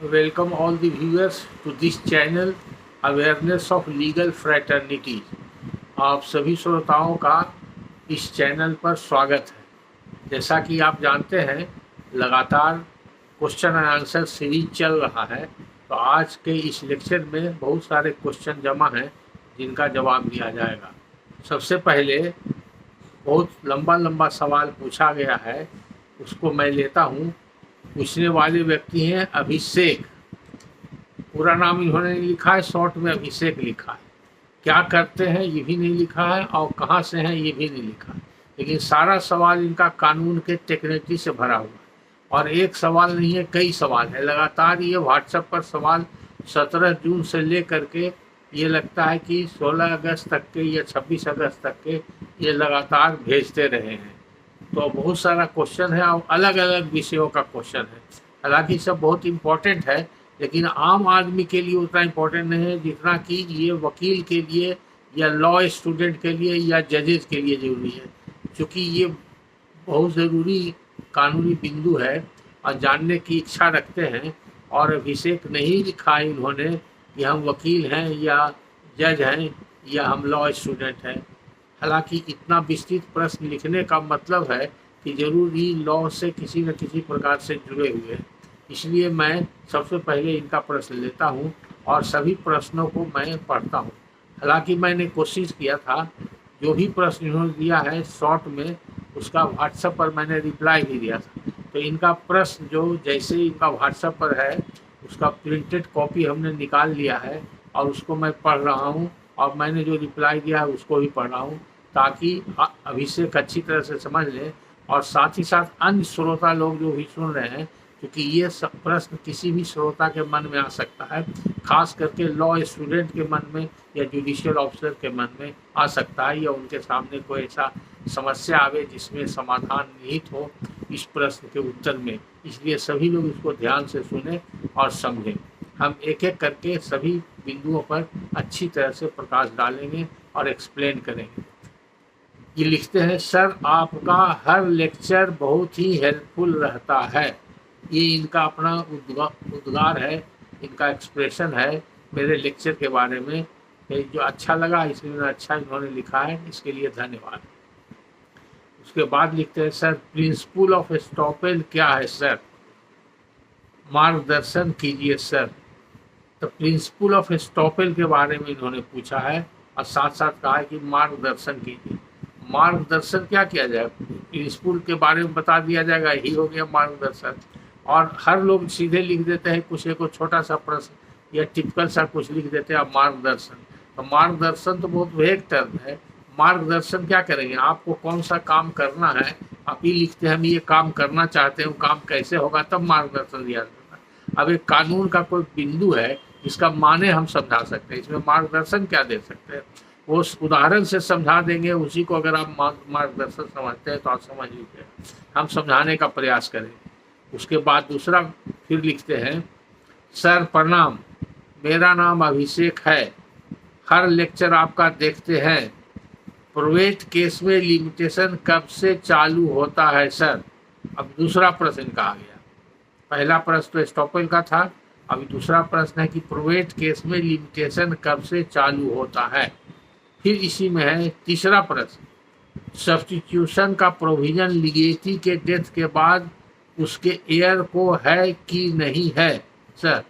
Welcome all the viewers to this channel Awareness of Legal Fraternity। आप सभी श्रोताओं का इस चैनल पर स्वागत है। जैसा कि आप जानते हैं, लगातार क्वेश्चन एंड आंसर सीरीज चल रहा है। तो आज के इस लेक्चर में बहुत सारे क्वेश्चन जमा हैं जिनका जवाब दिया जाएगा। सबसे पहले बहुत लंबा लंबा सवाल पूछा गया है, उसको मैं लेता हूँ। पूछने वाले व्यक्ति हैं अभिषेक। पूरा नाम इन्होंने नहीं लिखा है, शॉर्ट में अभिषेक लिखा है। क्या करते हैं ये भी नहीं लिखा है और कहाँ से हैं ये भी नहीं लिखा है। लेकिन सारा सवाल इनका कानून के टेक्निकली से भरा हुआ है और एक सवाल नहीं है, कई सवाल है। लगातार ये व्हाट्सएप पर सवाल 17 जून से ले करके ये लगता है कि 16 अगस्त तक के या 26 अगस्त तक के ये लगातार भेजते रहे हैं। तो बहुत सारा क्वेश्चन है और अलग अलग विषयों का क्वेश्चन है। हालांकि सब बहुत इम्पोर्टेंट है, लेकिन आम आदमी के लिए उतना इम्पोर्टेंट नहीं है जितना कि ये वकील के लिए या लॉ स्टूडेंट के लिए या जजेस के लिए ज़रूरी है। क्योंकि ये बहुत ज़रूरी कानूनी बिंदु है और जानने की इच्छा रखते हैं। और अभिषेक नहीं लिखा है इन्होंने कि हम वकील हैं या जज हैं या हम लॉ स्टूडेंट हैं। हालांकि इतना विस्तृत प्रश्न लिखने का मतलब है कि जरूर ही लॉ से किसी न किसी प्रकार से जुड़े हुए हैं। इसलिए मैं सबसे पहले इनका प्रश्न लेता हूं और सभी प्रश्नों को मैं पढ़ता हूं। हालांकि मैंने कोशिश किया था जो भी प्रश्न इन्होंने दिया है शॉर्ट में, उसका व्हाट्सएप पर मैंने रिप्लाई भी दिया था। तो इनका प्रश्न जो जैसे इनका व्हाट्सएप पर है उसका प्रिंटेड कॉपी हमने निकाल लिया है और उसको मैं पढ़ रहा हूँ और मैंने जो रिप्लाई दिया है उसको भी पढ़ रहा हूँ, ताकि अभिषेक अच्छी तरह से समझ लें और साथ ही साथ अन्य श्रोता लोग जो भी सुन रहे हैं, क्योंकि ये सब प्रश्न किसी भी श्रोता के मन में आ सकता है, खास करके लॉ स्टूडेंट के मन में या जुडिशियल ऑफिसर के मन में आ सकता है, या उनके सामने कोई ऐसा समस्या आवे जिसमें समाधान निहित हो इस प्रश्न के उत्तर में। इसलिए सभी लोग इसको ध्यान से सुने और समझें। हम एक एक करके सभी बिंदुओं पर अच्छी तरह से प्रकाश डालेंगे और एक्सप्लेन करेंगे। ये लिखते हैं, सर आपका हर लेक्चर बहुत ही हेल्पफुल रहता है। ये इनका अपना उद्गार है, इनका एक्सप्रेशन है मेरे लेक्चर के बारे में। जो अच्छा लगा इसलिए अच्छा इन्होंने लिखा है, इसके लिए धन्यवाद। उसके बाद लिखते हैं, सर प्रिंसिपल ऑफ एस्टॉपेल क्या है सर, मार्गदर्शन कीजिए सर। तो प्रिंसिपल ऑफ एस्टॉपेल के बारे में इन्होंने पूछा है और साथ साथ कहा है कि मार्गदर्शन कीजिए। मार्गदर्शन क्या किया जाए, प्रिंसिपल के बारे में बता दिया जाएगा, यही हो गया मार्गदर्शन। और हर लोग सीधे लिख देते हैं कुछ एक छोटा सा प्रश्न या टिपिकल सा कुछ लिख देते हैं मार्गदर्शन। तो मार्गदर्शन तो बहुत वेग टर्म है। मार्गदर्शन क्या करेंगे, आपको कौन सा काम करना है, आप ही लिखते हैं हम ये काम करना चाहते हैं, वो काम कैसे होगा, तब मार्गदर्शन दिया जाता है। अब एक कानून का कोई बिंदु है इसका माने हम समझा सकते हैं, इसमें मार्गदर्शन क्या दे सकते हैं, वो उदाहरण से समझा देंगे। उसी को अगर आप मार्गदर्शन समझते हैं तो आप समझ लीजिए, हम समझाने का प्रयास करें। उसके बाद दूसरा फिर लिखते हैं, सर प्रणाम, मेरा नाम अभिषेक है, हर लेक्चर आपका देखते हैं। प्राइवेट केस में लिमिटेशन कब से चालू होता है सर। अब दूसरा प्रश्न का आ गया, पहला प्रश्न तो एस्टॉपेल का था, अभी दूसरा प्रश्न है कि प्राइवेट केस में लिमिटेशन कब से चालू होता है। फिर इसी में है तीसरा प्रश्न, सब्स्टिट्यूशन का प्रोविजन लीगेसी के डेथ के बाद उसके एयर को है कि नहीं है सर,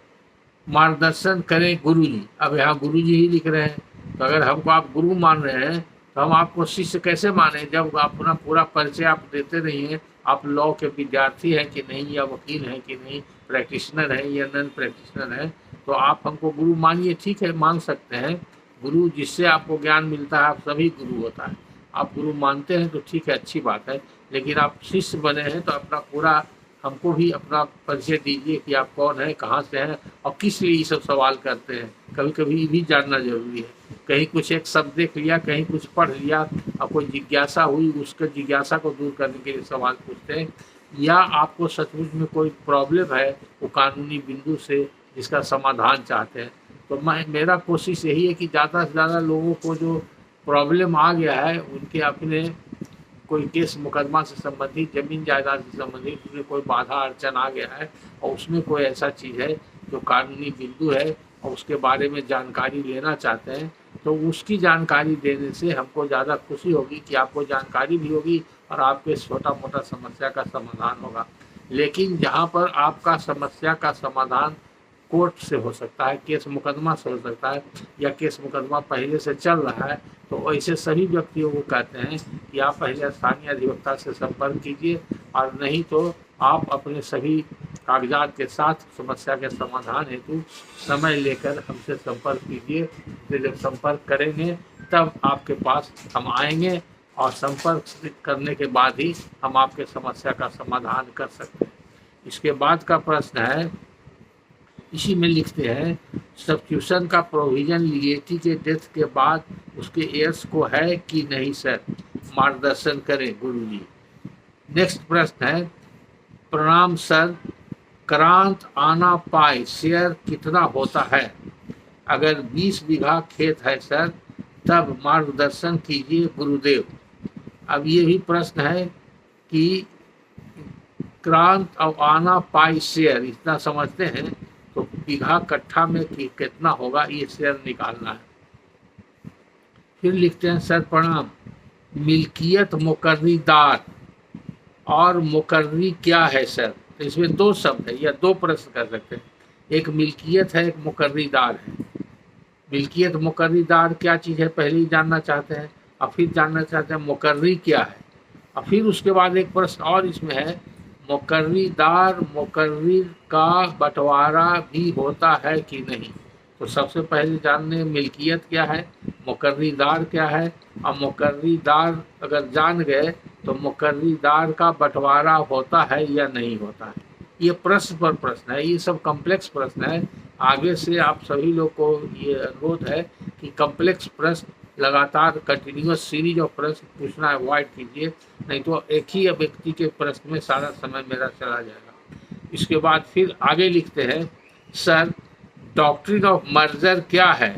मार्गदर्शन करें गुरुजी। अब यहाँ गुरुजी ही लिख रहे हैं, तो अगर हमको आप गुरु मान रहे हैं तो हम आपको शिष्य कैसे माने, जब आप अपना पूरा परिचय आप देते नहीं हैं, आप लॉ के विद्यार्थी हैं कि नहीं, या वकील हैं कि नहीं, प्रैक्टिशनर हैं या नॉन प्रैक्टिशनर हैं, तो आप हमको गुरु मानिए। ठीक है, मान सकते हैं, गुरु जिससे आपको ज्ञान मिलता है, आप सभी गुरु होता है, आप गुरु मानते हैं तो ठीक है, अच्छी बात है। लेकिन आप शिष्य बने हैं तो अपना पूरा हमको भी अपना परिचय दीजिए कि आप कौन हैं, कहाँ से हैं और किस लिए ये सब सवाल करते हैं। कभी कभी ये भी जानना जरूरी है। कहीं कुछ एक शब्द देख लिया, कहीं कुछ पढ़ लिया और कोई जिज्ञासा हुई, उसके जिज्ञासा को दूर करने के लिए सवाल पूछते हैं, या आपको सचमुच में कोई प्रॉब्लम है वो कानूनी बिंदु से जिसका समाधान चाहते हैं। तो मेरा कोशिश यही है कि ज़्यादा से ज़्यादा लोगों को जो प्रॉब्लम आ गया है उनके अपने कोई केस मुकदमा से संबंधित, जमीन जायदाद से संबंधित, उसमें कोई बाधा अड़चन आ गया है और उसमें कोई ऐसा चीज़ है जो कानूनी बिंदु है और उसके बारे में जानकारी लेना चाहते हैं, तो उसकी जानकारी देने से हमको ज़्यादा खुशी होगी कि आपको जानकारी भी होगी और आपके छोटा मोटा समस्या का समाधान होगा। लेकिन जहाँ पर आपका समस्या का समाधान कोर्ट से हो सकता है, केस मुकदमा से हो सकता है, या केस मुकदमा पहले से चल रहा है, तो ऐसे सभी व्यक्तियों को कहते हैं कि आप पहले स्थानीय अधिवक्ता से संपर्क कीजिए, और नहीं तो आप अपने सभी कागजात के साथ समस्या के समाधान हेतु समय लेकर हमसे संपर्क कीजिए। तो जब संपर्क करेंगे तब आपके पास हम आएंगे और संपर्क करने के बाद ही हम आपके समस्या का समाधान कर सकते हैं। इसके बाद का प्रश्न है, इसी में लिखते हैं, सब्स्टिट्यूशन का प्रोविजन लीगेटी के डेथ के बाद उसके एयर्स को है कि नहीं सर, मार्गदर्शन करें गुरुजी। नेक्स्ट प्रश्न है, प्रणाम सर, क्रांत आना पाए शेयर कितना होता है? अगर 20 बीघा खेत है सर, तब मार्गदर्शन कीजिए गुरुदेव। अब ये भी प्रश्न है कि क्रांत और आना पाई शेयर इतना समझते हैं, तो बीघा कट्ठा में कितना होगा ये शेयर निकालना है। फिर लिखते हैं, सर प्रणाम, मिल्कियत मुकर्रीदार और मुकर्री क्या है सर? तो इसमें दो शब्द है या दो प्रश्न कर सकते हैं, एक मिल्कियत है, एक मुकर्रीदार है। मिल्कियत मुकर्रीदार क्या चीज़ है पहले ही जानना चाहते हैं, और फिर जानना चाहते हैं मुकर्री क्या है, और फिर उसके बाद एक प्रश्न और इसमें है, मुकर्रीदार मुकर्री का बंटवारा भी होता है कि नहीं। तो सबसे पहले जानने मिल्कियत क्या है, मुकर्रीदार क्या है, और मुकर्रीदार अगर जान गए तो मुकर्रीदार का बंटवारा होता है या नहीं होता है। ये प्रश्न पर प्रश्न है, ये सब कॉम्प्लेक्स प्रश्न है। आगे से आप सभी लोग को ये अनुरोध है कि कॉम्प्लेक्स प्रश्न लगातार कंटिन्यूअस सीरीज ऑफ प्रश्न पूछना अवॉइड कीजिए, नहीं तो एक ही व्यक्ति के प्रश्न में सारा समय मेरा चला जाएगा। इसके बाद फिर आगे लिखते हैं, सर डॉक्ट्रिन ऑफ मर्जर क्या है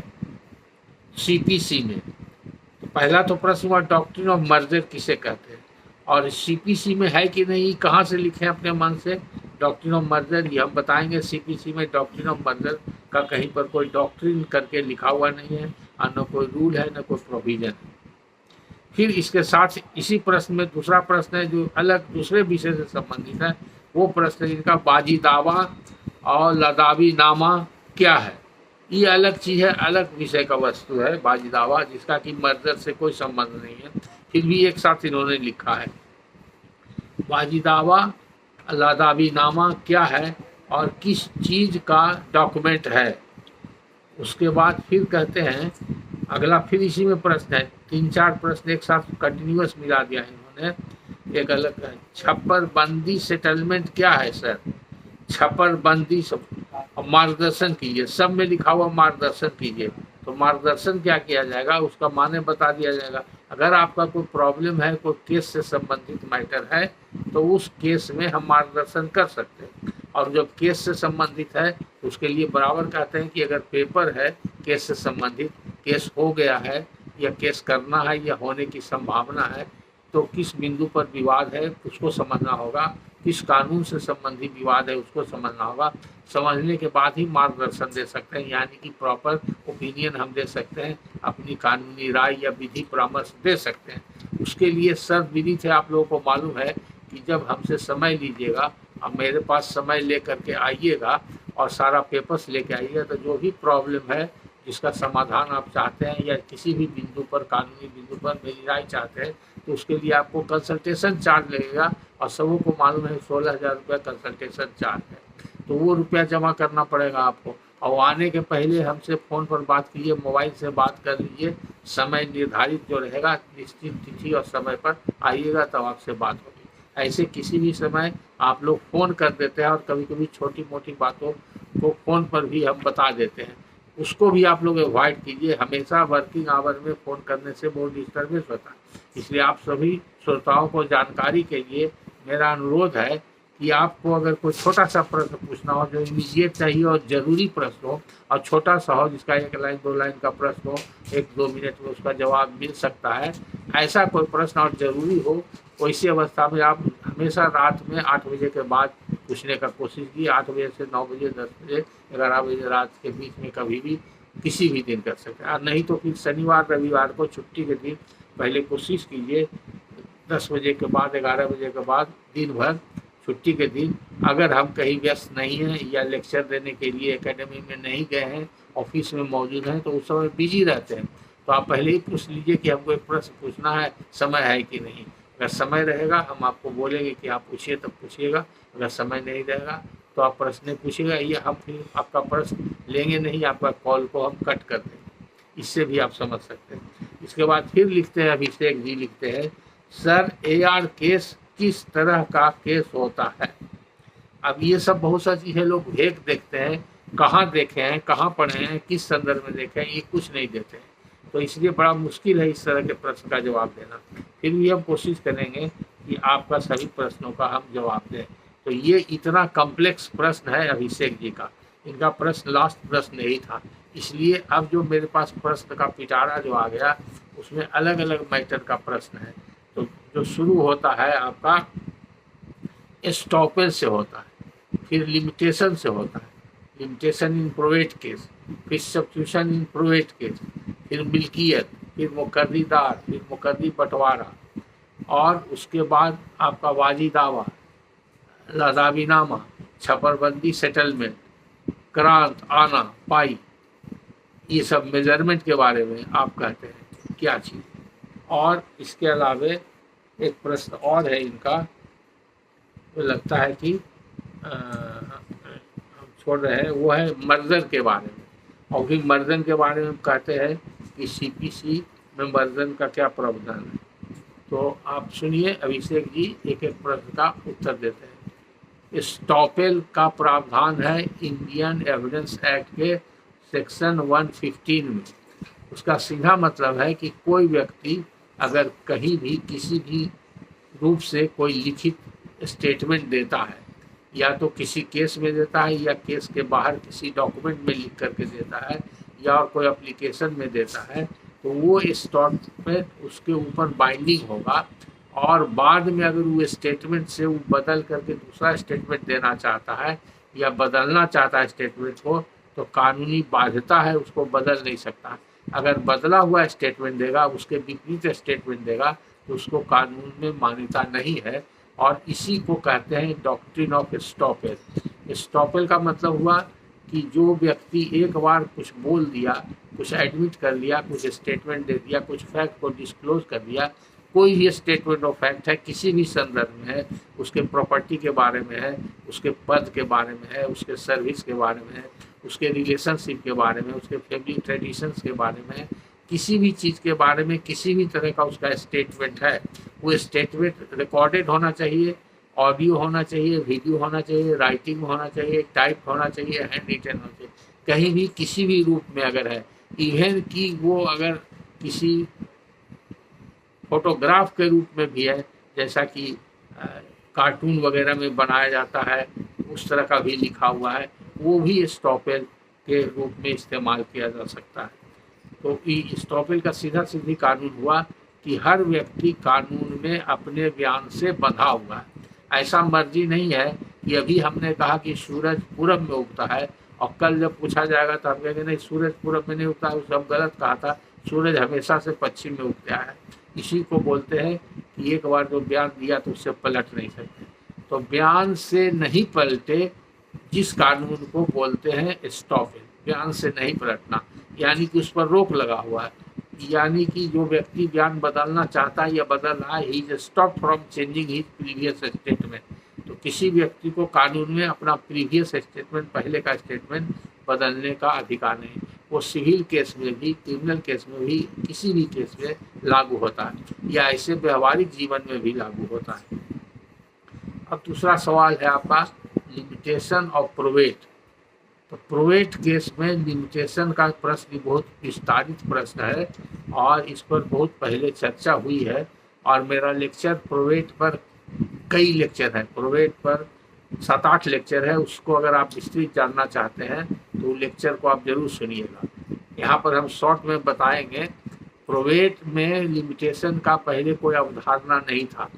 सीपीसी में? तो पहला तो प्रश्न हुआ डॉक्ट्रिन ऑफ मर्जर किसे कहते हैं, और सीपीसी में है कि नहीं, कहाँ से लिखें अपने मन से डॉक्ट्रिन ऑफ मर्जर, ये हम बताएंगे। सीपीसी में डॉक्ट्रिन ऑफ मर्जर का कहीं पर कोई डॉक्ट्रिन करके लिखा हुआ नहीं है, और न कोई रूल है न कोई प्रोविजन है। फिर इसके साथ इसी प्रश्न में दूसरा प्रश्न है जो अलग दूसरे विषय से संबंधित है, वो प्रश्न इनका बाजी दावा और लदावी नामा क्या है। ये अलग चीज़ है, अलग विषय का वस्तु है बाजी दावा, जिसका कि मर्जर से कोई संबंध नहीं है, फिर भी एक साथ इन्होंने लिखा है। बाजी दावा लदावी नामा क्या है और किस चीज़ का डॉक्यूमेंट है। उसके बाद फिर कहते हैं अगला, फिर इसी में प्रश्न है, 3-4 प्रश्न एक साथ कंटिन्यूअस मिला दिया है इन्होंने। एक अलग है, छप्पर बंदी सेटलमेंट क्या है सर? छप्पर बंदी सब मार्गदर्शन कीजिए, सब में लिखा हुआ मार्गदर्शन कीजिए। तो मार्गदर्शन क्या किया जाएगा, उसका माने बता दिया जाएगा। अगर आपका कोई प्रॉब्लम है, कोई केस से संबंधित मैटर है, तो उस केस में हम मार्गदर्शन कर सकते हैं। और जब केस से संबंधित है उसके लिए बराबर कहते हैं कि अगर पेपर है केस से संबंधित, केस हो गया है या केस करना है या होने की संभावना है, तो किस बिंदु पर विवाद है उसको समझना होगा, किस कानून से संबंधित विवाद है उसको समझना होगा। समझने के बाद ही मार्गदर्शन दे सकते हैं, यानी कि प्रॉपर ओपिनियन हम दे सकते हैं, अपनी कानूनी राय या विधि परामर्श दे सकते हैं। उसके लिए शर्त विदित है, आप लोगों को मालूम है कि जब हमसे समय लीजिएगा, अब मेरे पास समय ले करके आइएगा और सारा पेपर्स लेके आइएगा, तो जो भी प्रॉब्लम है जिसका समाधान आप चाहते हैं या किसी भी बिंदु पर, कानूनी बिंदु पर मेरी राय चाहते हैं, तो उसके लिए आपको कंसल्टेशन चार्ज लगेगा। और सबों को मालूम है 16,000 रुपये कंसल्टेशन चार्ज है, तो वो रुपया जमा करना पड़ेगा आपको। और आने के पहले हमसे फ़ोन पर बात कीजिए, मोबाइल से बात कर लीजिए, समय निर्धारित जो रहेगा निश्चित तिथि और समय पर आइएगा तब आपसे बात होगी। ऐसे किसी भी समय आप लोग फ़ोन कर देते हैं और कभी कभी छोटी मोटी बातों को फ़ोन पर भी हम बता देते हैं, उसको भी आप लोग अवॉइड कीजिए। हमेशा वर्किंग आवर में फ़ोन करने से बहुत डिस्टर्बेंस होता है, इसलिए आप सभी श्रोताओं को जानकारी के लिए मेरा अनुरोध है कि आपको अगर कोई छोटा सा प्रश्न पूछना हो जो इमीडिएट चाहिए और ज़रूरी प्रश्न हो, और छोटा सा हो जिसका 1 लाइन 2 लाइन का प्रश्न हो, 1-2 मिनट में उसका जवाब मिल सकता है, ऐसा कोई प्रश्न और ज़रूरी हो, वैसी अवस्था में आप हमेशा रात में 8 बजे के बाद पूछने का कोशिश की। 8 बजे से 9 बजे, 10 बजे, 11 बजे रात के बीच में कभी भी किसी भी दिन कर सकते हैं। और नहीं तो फिर शनिवार रविवार को छुट्टी के दिन पहले कोशिश कीजिए 10 बजे के बाद, 11 बजे के बाद, दिन भर छुट्टी के दिन अगर हम कहीं व्यस्त नहीं हैं या लेक्चर देने के लिए एकेडमी में नहीं गए हैं, ऑफिस में मौजूद हैं, तो उस समय बिजी रहते हैं, तो आप पहले ही पूछ लीजिए कि हमको एक प्रश्न पूछना है, समय है कि नहीं। अगर समय रहेगा हम आपको बोलेंगे कि आप पूछिए, तब पूछिएगा। अगर समय नहीं रहेगा तो आप प्रश्न नहीं पूछिएगा, ये हम फिर आपका प्रश्न लेंगे नहीं, आपका कॉल को हम कट कर देंगे। इससे भी आप समझ सकते हैं। इसके बाद फिर लिखते हैं, अभिषेक जी लिखते हैं, सर AR केस किस तरह का केस होता है। अब ये सब बहुत सा चीज़ें लोग भेद देखते हैं, कहाँ देखे हैं, कहाँ पढ़े हैं, किस संदर्भ में देखे हैं, ये कुछ नहीं देते हैं। तो इसलिए बड़ा मुश्किल है इस तरह के प्रश्न का जवाब देना। फिर भी हम कोशिश करेंगे कि आपका सभी प्रश्नों का हम जवाब दें। तो ये इतना कॉम्प्लेक्स प्रश्न है अभिषेक जी का, इनका प्रश्न लास्ट प्रश्न यही था। इसलिए अब जो मेरे पास प्रश्न का पिटारा जो आ गया, उसमें अलग अलग मैटर का प्रश्न है। तो जो शुरू होता है आपका स्टॉपेज से होता है, फिर लिमिटेशन से होता है, लिमिटेशन इन प्रोवेट केस, फिर सब्स्टिट्यूशन इन प्रोवेट केस, फिर मिल्कियत, फिर मुकर्रीदार, फिर मुकर्री बंटवारा, और उसके बाद आपका वाजी दावा, लदाबीनामा, छपरबंदी सेटलमेंट, क्रांत, आना, पाई, ये सब मेजरमेंट के बारे में आप कहते हैं क्या चीज़। और इसके अलावे एक प्रश्न और है इनका, तो लगता है कि हम छोड़ रहे हैं, वो है मर्जर के बारे में। और फिर मर्जन के बारे में कहते हैं कि CPC में मर्जन का क्या प्रावधान है। तो आप सुनिए, अभिषेक जी एक एक प्रश्न का उत्तर देते हैं। स्टॉपेल का प्रावधान है इंडियन एविडेंस एक्ट के सेक्शन 115 में। उसका सीधा मतलब है कि कोई व्यक्ति अगर कहीं भी किसी भी रूप से कोई लिखित स्टेटमेंट देता है, या तो किसी केस में देता है, या केस के बाहर किसी डॉक्यूमेंट में लिख करके देता है, या और कोई एप्लीकेशन में देता है, तो वो स्टेटमेंट उसके ऊपर बाइंडिंग होगा। और बाद में अगर वो स्टेटमेंट से वो बदल करके दूसरा स्टेटमेंट देना चाहता है या बदलना चाहता है स्टेटमेंट को, तो कानूनी बाध्यता है, उसको बदल नहीं सकता। अगर बदला हुआ स्टेटमेंट देगा, उसके विपरीत स्टेटमेंट देगा, तो उसको कानून में मान्यता नहीं है। और इसी को कहते हैं डॉक्ट्रिन ऑफ स्टॉपेल। स्टॉपेल का मतलब हुआ कि जो व्यक्ति एक बार कुछ बोल दिया, कुछ एडमिट कर लिया, कुछ स्टेटमेंट दे दिया, कुछ फैक्ट को डिस्क्लोज कर दिया, कोई भी स्टेटमेंट ऑफ फैक्ट है, किसी भी संदर्भ में है, उसके प्रॉपर्टी के बारे में है, उसके पद के बारे में है, उसके सर्विस के बारे में है, उसके रिलेशनशिप के बारे में, उसके फैमिली ट्रेडिशंस के बारे में है, किसी भी चीज़ के बारे में किसी भी तरह का उसका स्टेटमेंट है, वो स्टेटमेंट रिकॉर्डेड होना चाहिए, ऑडियो होना चाहिए, वीडियो होना चाहिए, राइटिंग होना चाहिए, टाइप होना चाहिए, हैंड रिटन होना चाहिए, कहीं भी किसी भी रूप में अगर है, इवन कि वो अगर किसी फोटोग्राफ के रूप में भी है, जैसा कि कार्टून वगैरह में बनाया जाता है, उस तरह का भी लिखा हुआ है, वो भी स्टॉपेल के रूप में इस्तेमाल किया जा सकता है। तो स्टॉपेल का सीधा सीधी कानून हुआ कि हर व्यक्ति कानून में अपने बयान से बंधा हुआ है। ऐसा मर्जी नहीं है कि अभी हमने कहा कि सूरज पूरब में उगता है, और कल जब पूछा जाएगा तो हम कहेंगे नहीं, सूरज पूरब में नहीं उगता है, उसको हम गलत कहा था, सूरज हमेशा से पश्चिम में उगता है। इसी को बोलते हैं कि एक बार जो बयान दिया तो उससे पलट नहीं सकते। तो बयान से नहीं पलटे जिस कानून को बोलते हैं स्टॉपेल, बयान से नहीं पलटना, यानी कि उस पर रोक लगा हुआ है, यानी कि जो व्यक्ति बयान बदलना चाहता है या बदल रहा है, he is stop from changing his previous statement. तो किसी व्यक्ति को कानून में अपना प्रीवियस स्टेटमेंट, पहले का स्टेटमेंट बदलने का अधिकार नहीं। वो सिविल केस में भी, क्रिमिनल केस में भी, किसी भी केस में लागू होता है, या ऐसे व्यवहारिक जीवन में भी लागू होता है। अब दूसरा सवाल है आपका लिमिटेशन ऑफ प्रोवेट। तो प्रोवेट केस में लिमिटेशन का प्रश्न बहुत विस्तारित प्रश्न है, और इस पर बहुत पहले चर्चा हुई है, और मेरा लेक्चर प्रोवेट पर कई लेक्चर है, प्रोवेट पर 7-8 लेक्चर है। उसको अगर आप विस्तृत जानना चाहते हैं तो लेक्चर को आप जरूर सुनिएगा। यहाँ पर हम शॉर्ट में बताएंगे। प्रोवेट में लिमिटेशन का पहले कोई अवधारणा नहीं था,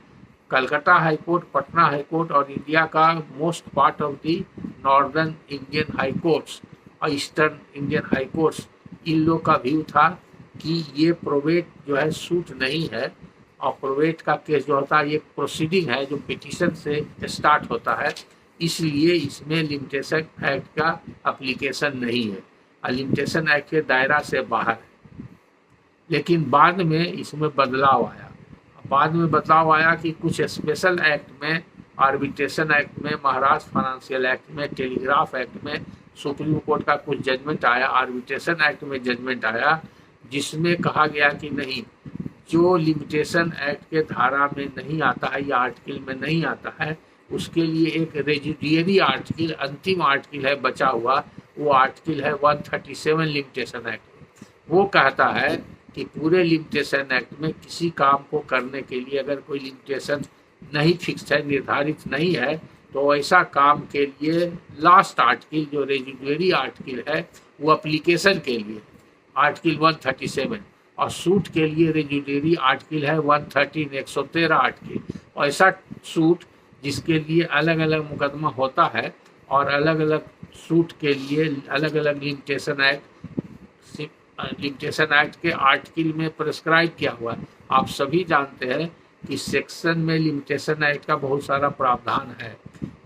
Calcutta high court, Patna high court और इंडिया का most part of the northern Indian high courts और ईस्टर्न इंडियन हाई कोर्ट्स, इन लोग का व्यू था कि ये प्रोवेट जो है सूट नहीं है, और प्रोवेट का केस जो होता है ये प्रोसीडिंग है जो पिटीशन से स्टार्ट होता है, इसलिए इसमें लिमिटेशन एक्ट का एप्लीकेशन नहीं है और लिमिटेशन एक्ट के दायरा से बाहर है। लेकिन बाद में इसमें बदलाव आया कि कुछ स्पेशल एक्ट में, आर्बिट्रेशन एक्ट में, महाराष्ट्र फाइनेंशियल एक्ट में, टेलीग्राफ एक्ट में सुप्रीम कोर्ट का कुछ जजमेंट आया, आर्बिट्रेशन एक्ट में जजमेंट आया, जिसमें कहा गया कि नहीं, जो लिमिटेशन एक्ट के धारा में नहीं आता है या आर्टिकल में नहीं आता है, उसके लिए एक रेजिडियरी आर्टिकल, अंतिम आर्टिकल है बचा हुआ, वो आर्टिकल है 137 लिमिटेशन एक्ट। वो कहता है कि पूरे लिमिटेशन एक्ट में किसी काम को करने के लिए अगर कोई लिमिटेशन नहीं फिक्स है, निर्धारित नहीं है, तो ऐसा काम के लिए लास्ट आर्टिकल जो रेजिडियरी आर्टिकल है वो एप्लीकेशन के लिए आर्टिकल 137, और सूट के लिए रेजिडियरी आर्टिकल है 113 113 आर्टिकल। और ऐसा सूट जिसके लिए अलग अलग मुकदमा होता है और अलग अलग सूट के लिए अलग अलग लिमिटेशन एक्ट के आर्टिकल में प्रिस्क्राइब किया हुआ है। आप सभी जानते हैं कि सेक्शन में लिमिटेशन एक्ट का बहुत सारा प्रावधान है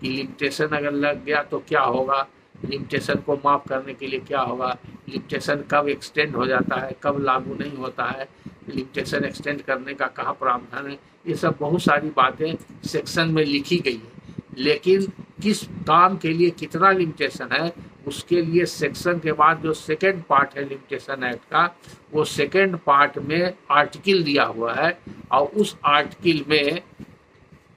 कि लिमिटेशन अगर लग गया तो क्या होगा, लिमिटेशन को माफ़ करने के लिए क्या होगा, लिमिटेशन कब एक्सटेंड हो जाता है, कब लागू नहीं होता है, लिमिटेशन एक्सटेंड करने का कहाँ प्रावधान है, ये सब बहुत सारी बातें सेक्शन में लिखी गई है। लेकिन किस काम के लिए कितना लिमिटेशन है, उसके लिए सेक्शन के बाद जो सेकेंड पार्ट है लिमिटेशन एक्ट का, वो सेकेंड पार्ट में आर्टिकल दिया हुआ है और उस आर्टिकल में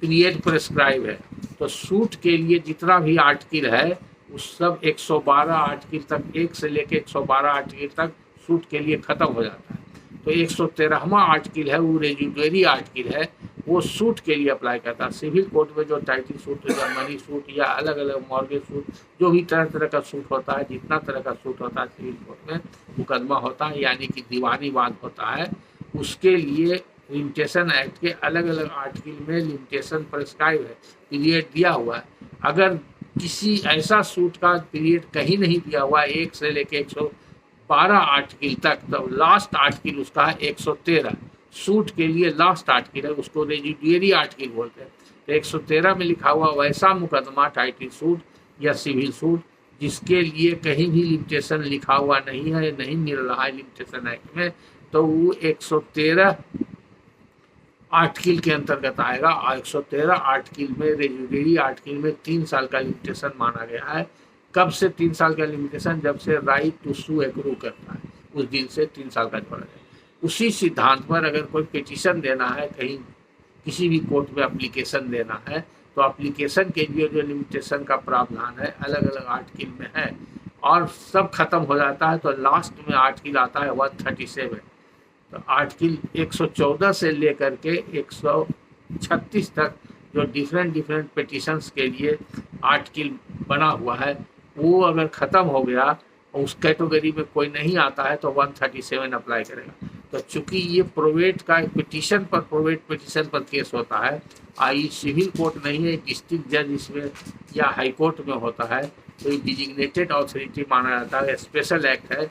पीरियड प्रिस्क्राइब है। तो सूट के लिए जितना भी आर्टिकल है उस सब 112 आर्टिकल तक, 1 से लेकर 112 आर्टिकल तक सूट के लिए ख़त्म हो जाता है। तो 113वां आर्टिकल है वो रेजिडियरी आर्टिकल है, वो सूट के लिए अप्लाई करता है। सिविल कोर्ट में जो टाइटल सूट या मनी सूट या अलग अलग मॉर्गेज सूट, जो भी तरह तरह का सूट होता है, जितना तरह का सूट होता है सिविल कोर्ट में मुकदमा होता है, यानी कि दीवानी वाद होता है, उसके लिए लिमिटेशन एक्ट के अलग अलग आर्टिकल में लिमिटेशन प्रिस्क्राइब है, पीरियड दिया हुआ है। अगर किसी ऐसा सूट का पीरियड कहीं नहीं दिया हुआ 1 से लेकर 112 आर्टिकल तक, तो लास्ट आर्टिकल उसका है 113, सूट के लिए लास्ट आर्टिकल है, उसको रेजिडियरी आर्टिकल बोलते हैं। तो 113 में लिखा हुआ वैसा मुकदमा, टाइटल सूट या सिविल सूट, जिसके लिए कहीं भी लिमिटेशन लिखा हुआ नहीं है, नहीं मिल रहा है लिमिटेशन एक्ट में, तो वो 113 आर्टिकल के अंतर्गत आएगा। 113 आर्टिकल में, रेजिडियरी आर्टिकल में 3 साल का लिमिटेशन माना गया है। कब से 3 साल का लिमिटेशन? जब से राइट टू सू एक्रू करता है, उस दिन से 3 साल का जोड़ा जाए। उसी सिद्धांत पर अगर कोई पिटीशन देना है, कहीं किसी भी कोर्ट में एप्लीकेशन देना है, तो एप्लीकेशन के लिए जो लिमिटेशन का प्रावधान है अलग अलग आर्टिकल में है, और सब खत्म हो जाता है तो लास्ट में आर्टिकल आता है 137। तो आर्टिकल 114 से लेकर के 136 तक जो डिफरेंट पिटीशंस के लिए आर्टिकल बना हुआ है, वो अगर ख़त्म हो गया और उस कैटेगरी में कोई नहीं आता है तो 137 अप्लाई करेगा। तो चूंकि ये प्रोवेट का पिटीशन पर, प्रोवेट पिटीशन पर केस होता है, आई सिविल कोर्ट नहीं है, डिस्ट्रिक्ट जज इसमें या हाई कोर्ट में होता है, तो ये डिजिग्नेटेड अथॉरिटी माना जाता है। स्पेशल एक्ट है,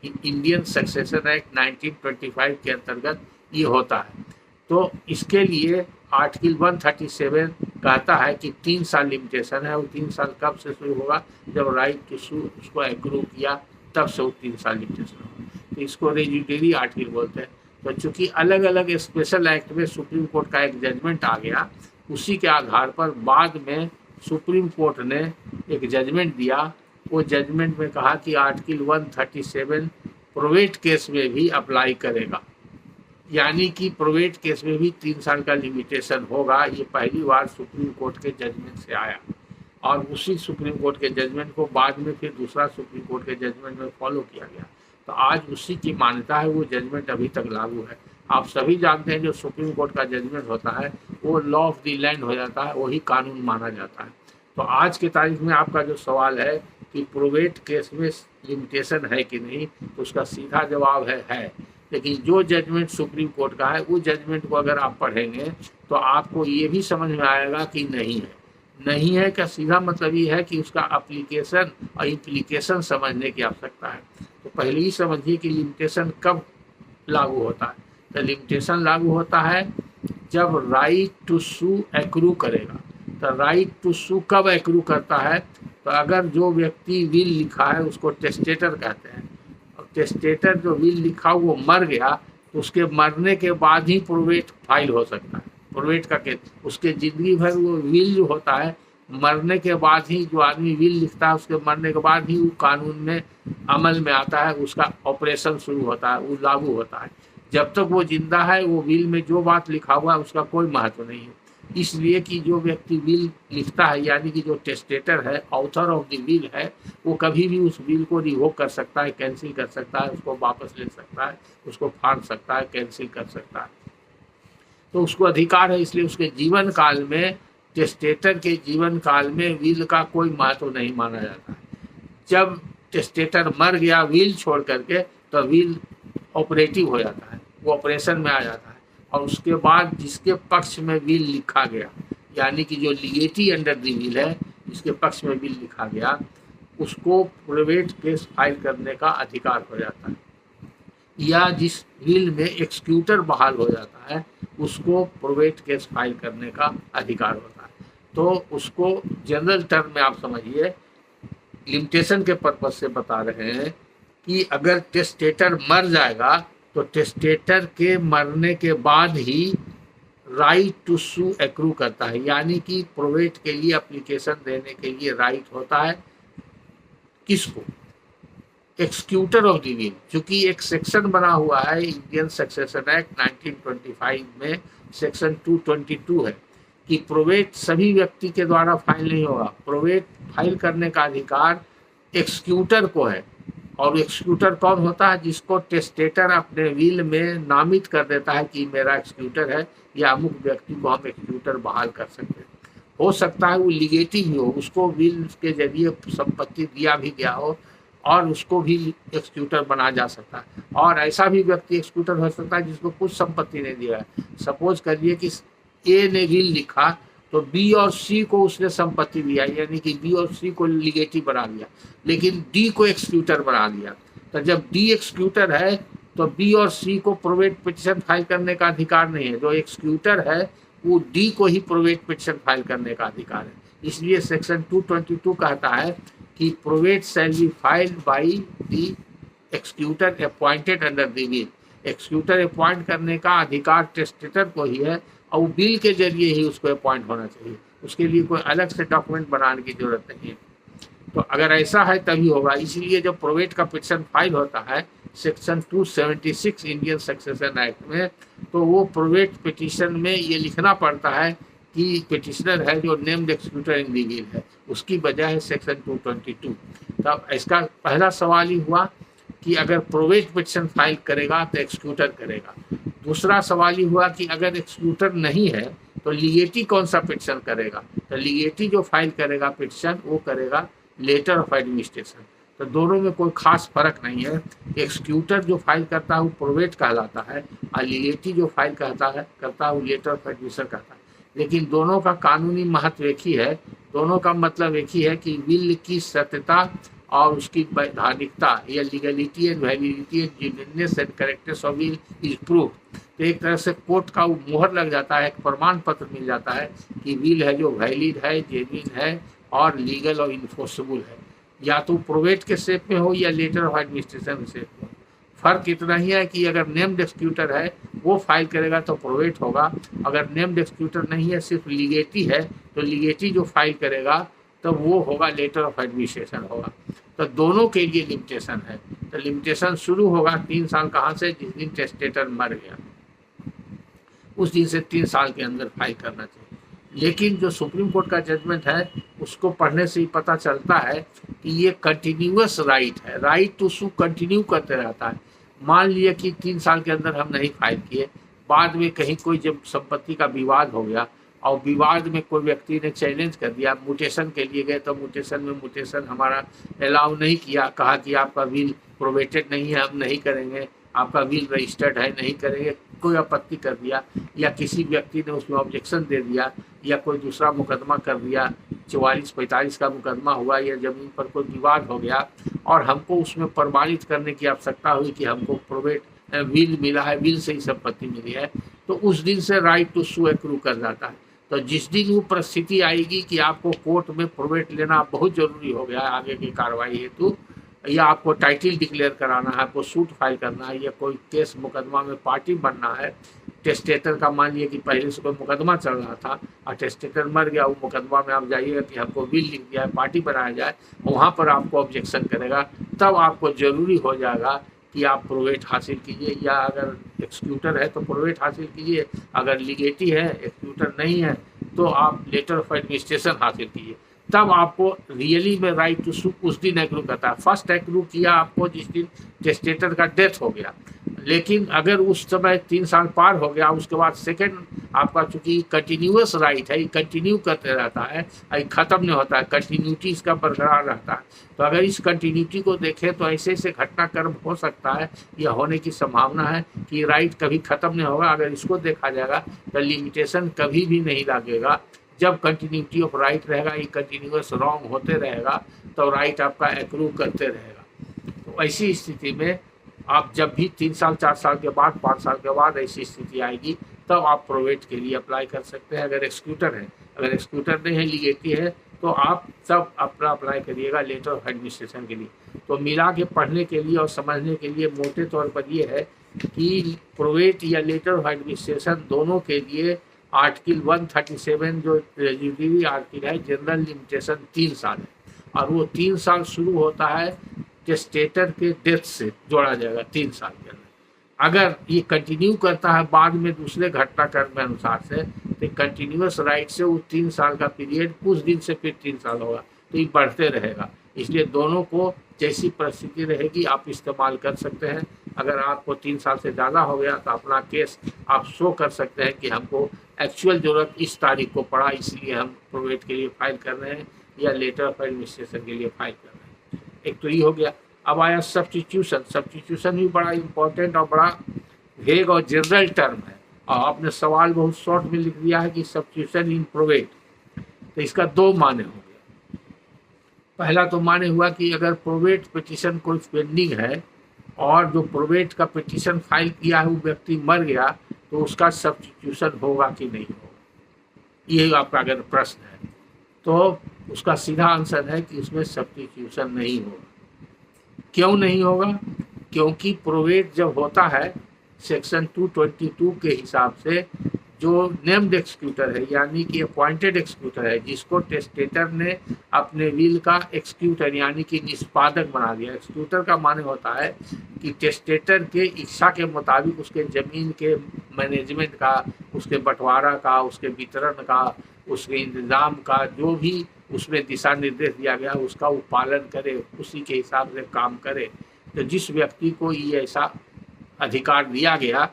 इंडियन सक्सेशन एक्ट 1925 के अंतर्गत ये होता है। तो इसके लिए आर्टिकल 137 कहता है कि 3 साल लिमिटेशन है, और 3 साल कब से शुरू होगा? जब राइट टू सू उसको एग्रू किया तब से वो 3 साल लिमिटेशन होगा। तो इसको रेजिडियरी आर्टिकल बोलते हैं। तो चूँकि अलग अलग स्पेशल एक्ट में सुप्रीम कोर्ट का एक जजमेंट आ गया, उसी के आधार पर बाद में सुप्रीम कोर्ट ने एक जजमेंट दिया। वो जजमेंट में कहा कि आर्टिकल 137 प्रोवेट केस में भी अप्लाई करेगा, यानी कि प्रोवेट केस में भी 3 साल का लिमिटेशन होगा। ये पहली बार सुप्रीम कोर्ट के जजमेंट से आया, और उसी सुप्रीम कोर्ट के जजमेंट को बाद में फिर दूसरा सुप्रीम कोर्ट के जजमेंट में फॉलो किया गया। तो आज उसी की मान्यता है, वो जजमेंट अभी तक लागू है। आप सभी जानते हैं जो सुप्रीम कोर्ट का जजमेंट होता है वो लॉ ऑफ द लैंड हो जाता है, वही कानून माना जाता है। तो आज के तारीख में आपका जो सवाल है कि प्रोवेट केस में लिमिटेशन है कि नहीं, तो उसका सीधा जवाब है। लेकिन जो जजमेंट सुप्रीम कोर्ट का है, वो जजमेंट को अगर आप पढ़ेंगे तो आपको ये भी समझ में आएगा कि नहीं है। नहीं है का सीधा मतलब ये है कि उसका एप्लीकेशन और इम्प्लीकेशन समझने की आवश्यकता है। तो पहले ही समझिए कि लिमिटेशन कब लागू होता है। तो लिमिटेशन लागू होता है जब राइट टू सू एक्रू करेगा। तो राइट टू सू कब एक्रू करता है? तो अगर जो व्यक्ति विल लिखा है उसको टेस्टेटर कहते हैं, और टेस्टेटर जो विल लिखा वो मर गया तो उसके मरने के बाद ही प्रोवेट फाइल हो सकता है। प्रोवेट का केस उसके जिंदगी भर वो विल जो होता है मरने के बाद ही, जो आदमी विल लिखता है उसके मरने के बाद ही वो कानून में अमल में आता है, उसका ऑपरेशन शुरू होता है, वो लागू होता है। जब तक वो जिंदा है वो विल में जो बात लिखा हुआ है उसका कोई महत्व नहीं है। इसलिए कि जो व्यक्ति विल लिखता है, यानी कि जो टेस्टेटर है, ऑथर ऑफ द विल है, वो कभी भी उस विल को रिवोक कर सकता है, कैंसिल कर सकता है, उसको वापस ले सकता है, उसको फाड़ सकता है, कैंसिल कर सकता है। तो उसको अधिकार है। इसलिए उसके जीवन काल में, टेस्टेटर के जीवन काल में विल का कोई महत्व नहीं माना जाता है। जब टेस्टेटर मर गया विल छोड़ करके, तो विल ऑपरेटिव हो जाता है, वो ऑपरेशन में आ जाता है। और उसके बाद जिसके पक्ष में विल लिखा गया, यानी कि जो लीगेटी अंडर द विल है, जिसके पक्ष में विल लिखा गया, उसको प्रोवेट केस फाइल करने का अधिकार हो जाता है। या जिस विल में एक्सक्यूटर बहाल हो जाता है उसको प्रोवेट केस फाइल करने का अधिकार होता है। तो उसको जनरल टर्म में आप समझिए, लिमिटेशन के पर्पज से बता रहे हैं कि अगर टेस्टेटर मर जाएगा तो टेस्टेटर के मरने के बाद ही राइट टू सू एक्रू करता है, यानी कि प्रोवेट के लिए एप्लीकेशन देने के लिए राइट होता है किसको? एक्सक्यूटर ऑफ द विल। चूंकि एक सेक्शन बना हुआ है इंडियन सक्सेशन एक्ट 1925 में, सेक्शन 222 है कि प्रोवेट सभी व्यक्ति के द्वारा फाइल नहीं होगा। प्रोवेट फाइल करने का अधिकार एक्सक्यूटर को है। और एक्सक्यूटर कौन होता है? जिसको टेस्टेटर अपने विल में नामित कर देता है कि मेरा एक्सक्यूटर है, या अमुक व्यक्ति को हम एक्सक्यूटर बहाल कर सकते हैं। हो सकता है वो लीगेटी भी हो, उसको विल के जरिए संपत्ति दिया भी गया हो और उसको भी एक्सक्यूटर बना जा सकता है। और ऐसा भी व्यक्ति एक्सक्यूटर हो सकता है जिसको कुछ संपत्ति नहीं दिया है। सपोज करिए कि ए ने विल लिखा तो बी और सी को उसने संपत्ति दिया, यानी कि बी और सी को लीगेटी बना दिया, लेकिन डी को एक्सक्यूटर बना दिया। तो जब डी एक्सक्यूटर है तो बी और सी को प्रोवेट पिटीशन फाइल करने का अधिकार नहीं है। जो एक्सक्यूटर है वो डी को ही प्रोवेट पिटीशन फाइल करने का अधिकार है। इसलिए सेक्शन 222 कहता है कि probate shall be filed by the executor appointed under the will. Executor appoint करने का अधिकार टेस्टेटर को ही है और बिल के जरिए ही उसको अपॉइंट होना चाहिए। उसके लिए कोई अलग से डॉक्यूमेंट बनाने की जरूरत नहीं है। तो अगर ऐसा है तभी होगा। इसीलिए जब प्रोवेट का पिटीशन फाइल होता है सेक्शन 276 इंडियन सक्सेशन एक्ट में, तो वो प्रोवेट पिटीशन में ये लिखना पड़ता है कि पिटिशनर है जो नेम्ड एक्सक्यूटर इन द विल है, उसकी वजह है सेक्शन 222। तब इसका पहला सवाल ही हुआ कि अगर प्रोवेट पिटीशन फाइल करेगा तो एक्सक्यूटर करेगा। दूसरा सवाल ही हुआ कि अगर एक्सक्यूटर नहीं है तो लीगेटी कौन सा पिटीशन करेगा? तो लीगेटी जो फाइल करेगा पिटीशन वो करेगा लेटर ऑफ एडमिनिस्ट्रेशन। तो दोनों में कोई खास फर्क नहीं है। एक्सक्यूटर जो फाइल करता है वो प्रोवेट कहलाता है और लीगेटी जो फाइल करता है वो लेटर ऑफ एडमिशन कहता है। लेकिन दोनों का कानूनी महत्व एक ही है, दोनों का मतलब एक ही है कि विल की सत्यता और उसकी वैधानिकता या legality and validity and genuineness and correctness of will is prove. तो एक तरह से कोर्ट का वो मोहर लग जाता है, एक प्रमाण पत्र मिल जाता है कि विल है जो वैलिड है, जेन्युइन है और लीगल और इन्फोर्सेबल है, या तो प्रोवेट के शेप में हो या लेटर ऑफ एडमिनिस्ट्रेशन शेप में। फर्क इतना ही है कि अगर नेम्ड एक्सक्यूटर है वो फाइल करेगा तो प्रोवेट होगा, अगर नेम्ड एक्सक्यूटर नहीं है सिर्फ लीगेटी है तो लीगेटी जो फाइल करेगा तो वो होगा लेटर ऑफ एडमिनिस्ट्रेशन होगा। तो दोनों के लिए लिमिटेशन है। तो लिमिटेशन शुरू होगा 3 साल कहाँ से? जिस दिन टेस्टेटर मर गया उस दिन से 3 साल के अंदर फाइल करना चाहिए। लेकिन जो सुप्रीम कोर्ट का जजमेंट है उसको पढ़ने से ही पता चलता है कि ये कंटिन्यूअस राइट है, राइट टू सू कंटिन्यू करते रहता है। मान लिया कि 3 साल के अंदर हम नहीं फाइल किए, बाद में कहीं कोई जब संपत्ति का विवाद हो गया और विवाद में कोई व्यक्ति ने चैलेंज कर दिया, म्यूटेशन के लिए गए तो म्यूटेशन हमारा अलाउ नहीं किया, कहा कि आपका विल प्रोवेटेड नहीं है, हम नहीं करेंगे, आपका विल रजिस्टर्ड है नहीं करेंगे, कोई आपत्ति कर दिया या किसी व्यक्ति ने उसमें ऑब्जेक्शन दे दिया या कोई दूसरा मुकदमा कर दिया, 44-45 का मुकदमा हुआ या ज़मीन पर कोई विवाद हो गया और हमको उसमें प्रमाणित करने की आवश्यकता हुई कि हमको प्रोवेट विल मिला है, विल से ही संपत्ति मिली है, तो उस दिन से राइट टू सू एक्रू कर जाता है। तो जिस दिन वो परिस्थिति आएगी कि आपको कोर्ट में प्रोवेट लेना बहुत जरूरी हो गया है आगे की कार्रवाई हेतु, या आपको टाइटल डिक्लेयर कराना है, आपको सूट फाइल करना है, या कोई केस मुकदमा में पार्टी बनना है, टेस्टेटर का मान लिया कि पहले से कोई मुकदमा चल रहा था और टेस्टेटर मर गया, वो मुकदमा में आप जाइएगा कि हमको विल लिख दिया है, पार्टी बनाया जाए, वहाँ पर आपको ऑब्जेक्शन करेगा, तब आपको जरूरी हो जाएगा कि आप प्रोवेट हासिल कीजिए, या अगर एक्सक्यूटर है तो प्रोवेट हासिल कीजिए, अगर लीगेटी है, एक्सक्यूटर नहीं है तो आप लेटर ऑफ एडमिनिस्ट्रेशन हासिल कीजिए, तब आपको रियली में राइट टू सू उस दिन एक्रू करता है। फर्स्ट एक्रू किया आपको जिस दिन टेस्टेटर का डेथ हो गया, लेकिन अगर उस समय 3 साल पार हो गया, उसके बाद सेकंड आपका चूंकि कंटिन्यूअस राइट है, ये कंटिन्यू करते रहता है, ये खत्म नहीं होता है, कंटिन्यूटी इसका बरकरार रहता है। तो अगर इस कंटिन्यूटी को देखें तो ऐसे ऐसे घटनाक्रम हो सकता है या होने की संभावना है कि राइट कभी खत्म नहीं होगा। अगर इसको देखा जाएगा तो लिमिटेशन कभी भी नहीं लगेगा। जब कंटिन्यूटी ऑफ राइट रहेगा, ये कंटिन्यूअस रॉन्ग होते रहेगा, तो राइट आपका एक्रू करते रहेगा। तो ऐसी स्थिति में आप जब भी 3 साल 4 साल के बाद 5 साल के बाद ऐसी स्थिति आएगी, तब आप प्रोवेट के लिए अप्लाई कर सकते हैं अगर एक्सक्यूटर है। अगर एक्सक्यूटर नहीं है, लीगेटी है, तो आप सब अपना अप्लाई करिएगा लेटर ऑफ एडमिनिस्ट्रेशन के लिए। तो मिला के पढ़ने के लिए और समझने के लिए मोटे तौर पर ये है कि प्रोवेट या लेटर ऑफ एडमिनिस्ट्रेशन दोनों के लिए आर्टिकल 137 जो रेजिड्यूरी आर्टिकल है, जनरल लिमिटेशन 3 साल है, और वो 3 साल शुरू होता है टेस्टेटर के डेथ से जोड़ा जाएगा 3 साल के अंदर। अगर ये कंटिन्यू करता है बाद में दूसरे घटनाक्रम के अनुसार से, तो कंटिन्यूअस राइट से वो 3 साल का पीरियड उस दिन से फिर 3 साल होगा, तो ये बढ़ते रहेगा। इसलिए दोनों को जैसी परिस्थिति रहेगी आप इस्तेमाल कर सकते हैं। अगर आपको 3 साल से ज़्यादा हो गया तो अपना केस आप शो कर सकते हैं कि हमको एक्चुअल ज़रूरत इस तारीख को पड़ा, इसलिए हम प्रोवेट के लिए फाइल कर रहे हैं या लेटर ऑफ एडमिनिस्ट्रेशन के लिए फाइल कर रहे हैं। एक तो ये हो गया। अब आया सब्स्टिट्यूशन। सब्स्टिट्यूशन भी बड़ा इम्पोर्टेंट और बड़ा वेग और जनरल टर्म है, और आपने सवाल बहुत शॉर्ट में लिख दिया है कि सब्स्टिट्यूशन इन प्रोवेट। तो इसका 2 माने हो गया। पहला तो माने हुआ कि अगर प्रोवेट पिटीशन कोई पेंडिंग है और जो प्रोवेट का पिटीशन फाइल किया है वो व्यक्ति मर गया, तो उसका सब्स्टिट्यूशन होगा कि नहीं होगा, ये आपका अगर प्रश्न है तो उसका सीधा आंसर है कि उसमें सब्स्टिट्यूशन नहीं होगा। क्यों नहीं होगा? क्योंकि प्रोवेट जब होता है सेक्शन 222 के हिसाब से, जो नेम्ड एक्सक्यूटर है यानी कि अपॉइंटेड एक्सक्यूटर है, जिसको टेस्टेटर ने अपने विल का एक्सक्यूटर यानी कि निष्पादक बना दिया। एक्सक्यूटर का माने होता है कि टेस्टेटर के इच्छा के मुताबिक उसके ज़मीन के मैनेजमेंट का, उसके बंटवारा का, उसके वितरण का, उसके इंतज़ाम का, जो भी उसमें दिशा निर्देश दिया गया उसका वो पालन करे, उसी के हिसाब से काम करे। तो जिस व्यक्ति को ये ऐसा अधिकार दिया गया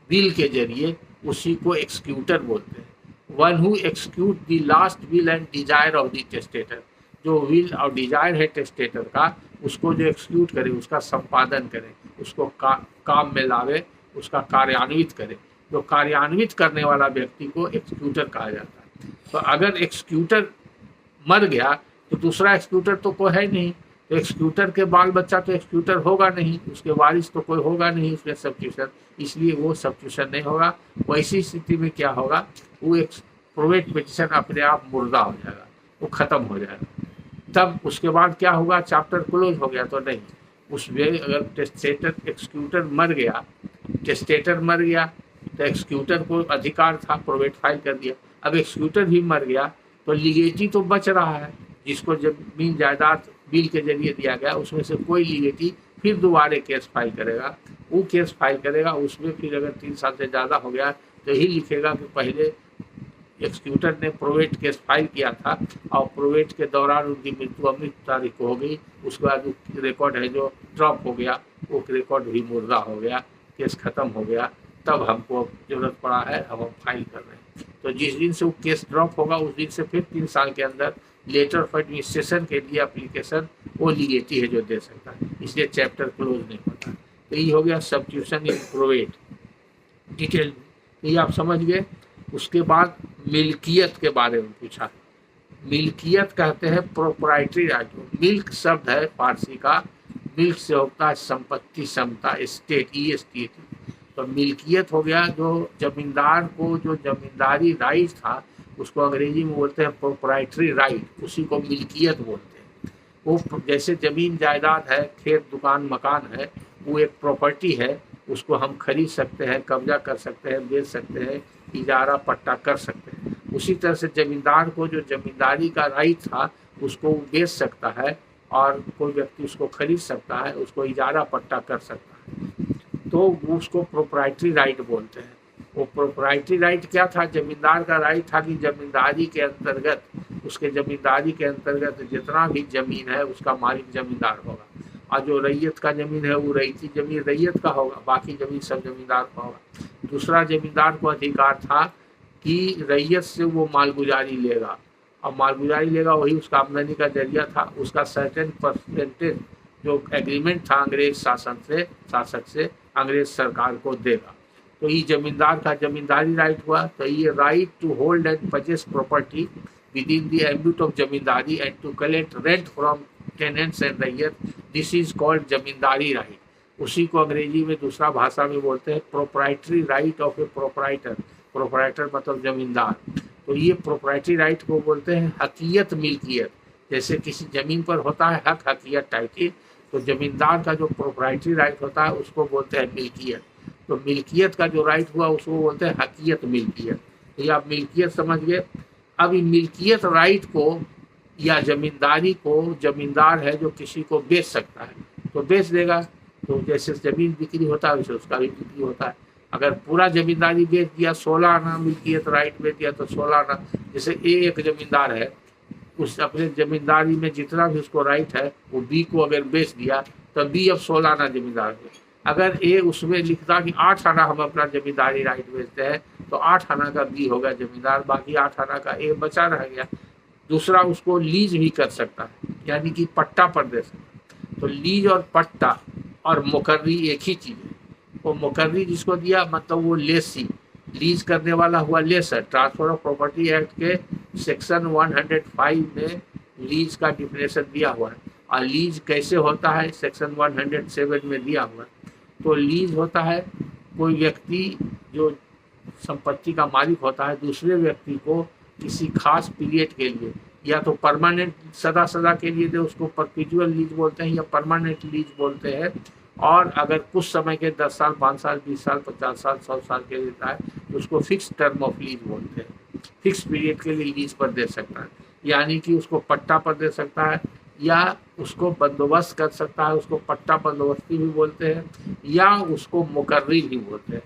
विल के जरिए, उसी को एक्सक्यूटर बोलते हैं। One who execute the last will and desire of the testator. जो विल और डिजायर है टेस्टेटर का, उसको जो एक्सक्यूट करे, उसका संपादन करे, उसको काम में लावे, उसका कार्यान्वित करे। जो कार्यान्वित करने वाला व्यक्ति को एक्सक्यूटर कहा जाता है। तो अगर एक्सक्यूटर मर गया तो दूसरा एक्सक्यूटर तो कोई है नहीं, तो एक्सक्यूटर के बाल बच्चा तो एक्सक्यूटर होगा नहीं, उसके वारिस तो कोई होगा नहीं उसमें सब्स्टिट्यूशन, इसलिए वो सब्स्टिट्यूशन नहीं होगा। वैसी स्थिति में क्या होगा, वो एक प्रोवेट पिटीशन अपने आप मुर्दा हो जाएगा, वो खत्म हो जाएगा। तब उसके बाद क्या होगा, चैप्टर क्लोज हो गया तो नहीं। उसमें अगर टेस्टेटर एक्सक्यूटर मर गया, टेस्टेटर मर गया तो एक्सक्यूटर को अधिकार था, प्रोवेट फाइल कर दिया। अब एक्सक्यूटर भी मर गया तो लीगेटी तो बच रहा है, जिसको जमीन जायदाद बिल के जरिए दिया गया, उसमें से कोई लीगेटी फिर दोबारा केस फाइल करेगा। वो केस फाइल करेगा, उसमें फिर अगर 3 साल से ज़्यादा हो गया तो यही लिखेगा कि पहले एक्सक्यूटर ने प्रोवेट केस फाइल किया था और प्रोवेट के दौरान उनकी मृत्यु अमृत तारीख हो गई, उसके बाद रिकॉर्ड है जो ड्रॉप हो गया, वो रिकॉर्ड भी मुर्दा हो गया, केस ख़त्म हो गया। तब हमको ज़रूरत पड़ा है, अब हम फाइल कर रहे हैं। तो जिस दिन से वो केस ड्रॉप होगा उस दिन से फिर 3 साल के अंदर लेटर ऑफ एडमिनिस्ट्रेशन के लिए एप्लीकेशन वो लीगेटी है जो दे सकता है, इसलिए चैप्टर क्लोज नहीं होता। तो ये हो गया सब्स्टिट्यूशन इन प्रोवेट डिटेल में, तो ये आप समझ गए। उसके बाद मिल्कियत के बारे में पूछा। मिल्कियत कहते हैं प्रोप्राइटरी राइट। मिल्क शब्द है फारसी का, मिल्क से होता है संपत्ति, समता, स्टेट, ई स्टेट। तो मिल्कियत हो गया जो जमींदार को जो जमींदारी राइट था, उसको अंग्रेजी में बोलते हैं प्रोप्राइटरी राइट, उसी को मिल्कियत बोलते हैं। वो जैसे जमीन जायदाद है, खेत दुकान मकान है, वो एक प्रॉपर्टी है, उसको हम खरीद सकते हैं, कब्जा कर सकते हैं, बेच सकते हैं, इजारा पट्टा कर सकते हैं। उसी तरह से जमींदार को जो जमींदारी का राइट था उसको बेच सकता है, और कोई व्यक्ति उसको खरीद सकता है, उसको इजारा पट्टा कर सकता है, तो वो उसको प्रोप्राइटरी राइट बोलते हैं। वो प्रोप्राइटरी राइट क्या था? जमींदार का राइट था कि जमींदारी के अंतर्गत, उसके जमींदारी के अंतर्गत जितना भी जमीन है उसका मालिक जमींदार होगा, और जो रैयत का जमीन है वो रैयती जमीन रैयत का होगा, बाकी जमीन सब जमींदार का होगा। दूसरा, जमींदार को अधिकार था कि रैयत से वो मालगुजारी लेगा, और मालगुजारी लेगा वही उसका आमदनी का जरिया था। उसका सर्टेन परसेंटेज जो एग्रीमेंट था अंग्रेज शासक से अंग्रेज सरकार को देगा। तो ये जमींदार का जमींदारी राइट हुआ। तो ये right to hold and purchase property within the ambit of zamindari and to collect rent from tenants and raiyat, this is called zamindari right. उसी को अंग्रेजी में दूसरा भाषा में बोलते हैं proprietary right of a proprietor. Proprietor मतलब जमींदार। तो ये प्रोप्राइटरी राइट को बोलते हैं हकीयत मिल्कियत। जैसे किसी जमीन पर होता है हक, हकीयत, टाइटिल, तो जमींदार का जो प्रोप्राइटरी राइट होता है उसको बोलते हैं मिल्कियत। तो मिल्कियत का जो राइट हुआ उसको बोलते हैं हकीयत मिल्कियत। तो ये आप मिल्कियत समझ गए। अब मिल्कियत राइट को या जमींदारी को जमींदार है जो किसी को बेच सकता है तो बेच देगा। तो जैसे जमीन बिक्री होता है वैसे उसका भी बिक्री होता है। अगर पूरा जमींदारी बेच दिया, 16 आना मिल्कियत राइट बेच दिया तो 16 आना। जैसे एक जमींदार है, उस अपने जमींदारी में जितना भी उसको राइट है वो बी को अगर बेच दिया तो बी अब 16 आना जमींदार है। अगर ए उसमें लिखता कि 8 आना हम अपना जमींदारी राइट बेचते हैं तो 8 आना का बी होगा जमींदार, बाकी 8 आना का ए बचा रह गया। दूसरा, उसको लीज भी कर सकता है, यानी कि पट्टा पर दे सकता है। तो लीज और पट्टा और मुकर्री एक ही चीज़ है। वो मुकर्री जिसको दिया मतलब वो लेसी, लीज करने वाला हुआ lessor. Transfer of property act के सेक्शन 105 में लीज का डिफिनेशन दिया हुआ है, और लीज कैसे होता है सेक्शन 107 में दिया हुआ है। तो लीज होता है कोई व्यक्ति जो संपत्ति का मालिक होता है दूसरे व्यक्ति को किसी खास पीरियड के लिए, या तो परमानेंट सदा सदा के लिए दे, उसको परपेचुअल लीज बोलते हैं या परमानेंट लीज बोलते हैं। और अगर कुछ समय के 10 साल, 5 साल, 20 साल, 50 साल, 100 साल के लिए देता है तो उसको फिक्स टर्म ऑफ लीज बोलते हैं। फिक्स पीरियड के लिए लीज पर दे सकता है, यानी कि उसको पट्टा पर दे सकता है या उसको बंदोबस्त कर सकता है, उसको पट्टा बंदोबस्ती भी बोलते हैं, या उसको मुकर्री भी बोलते हैं।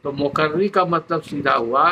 तो मुकर्री का मतलब सीधा हुआ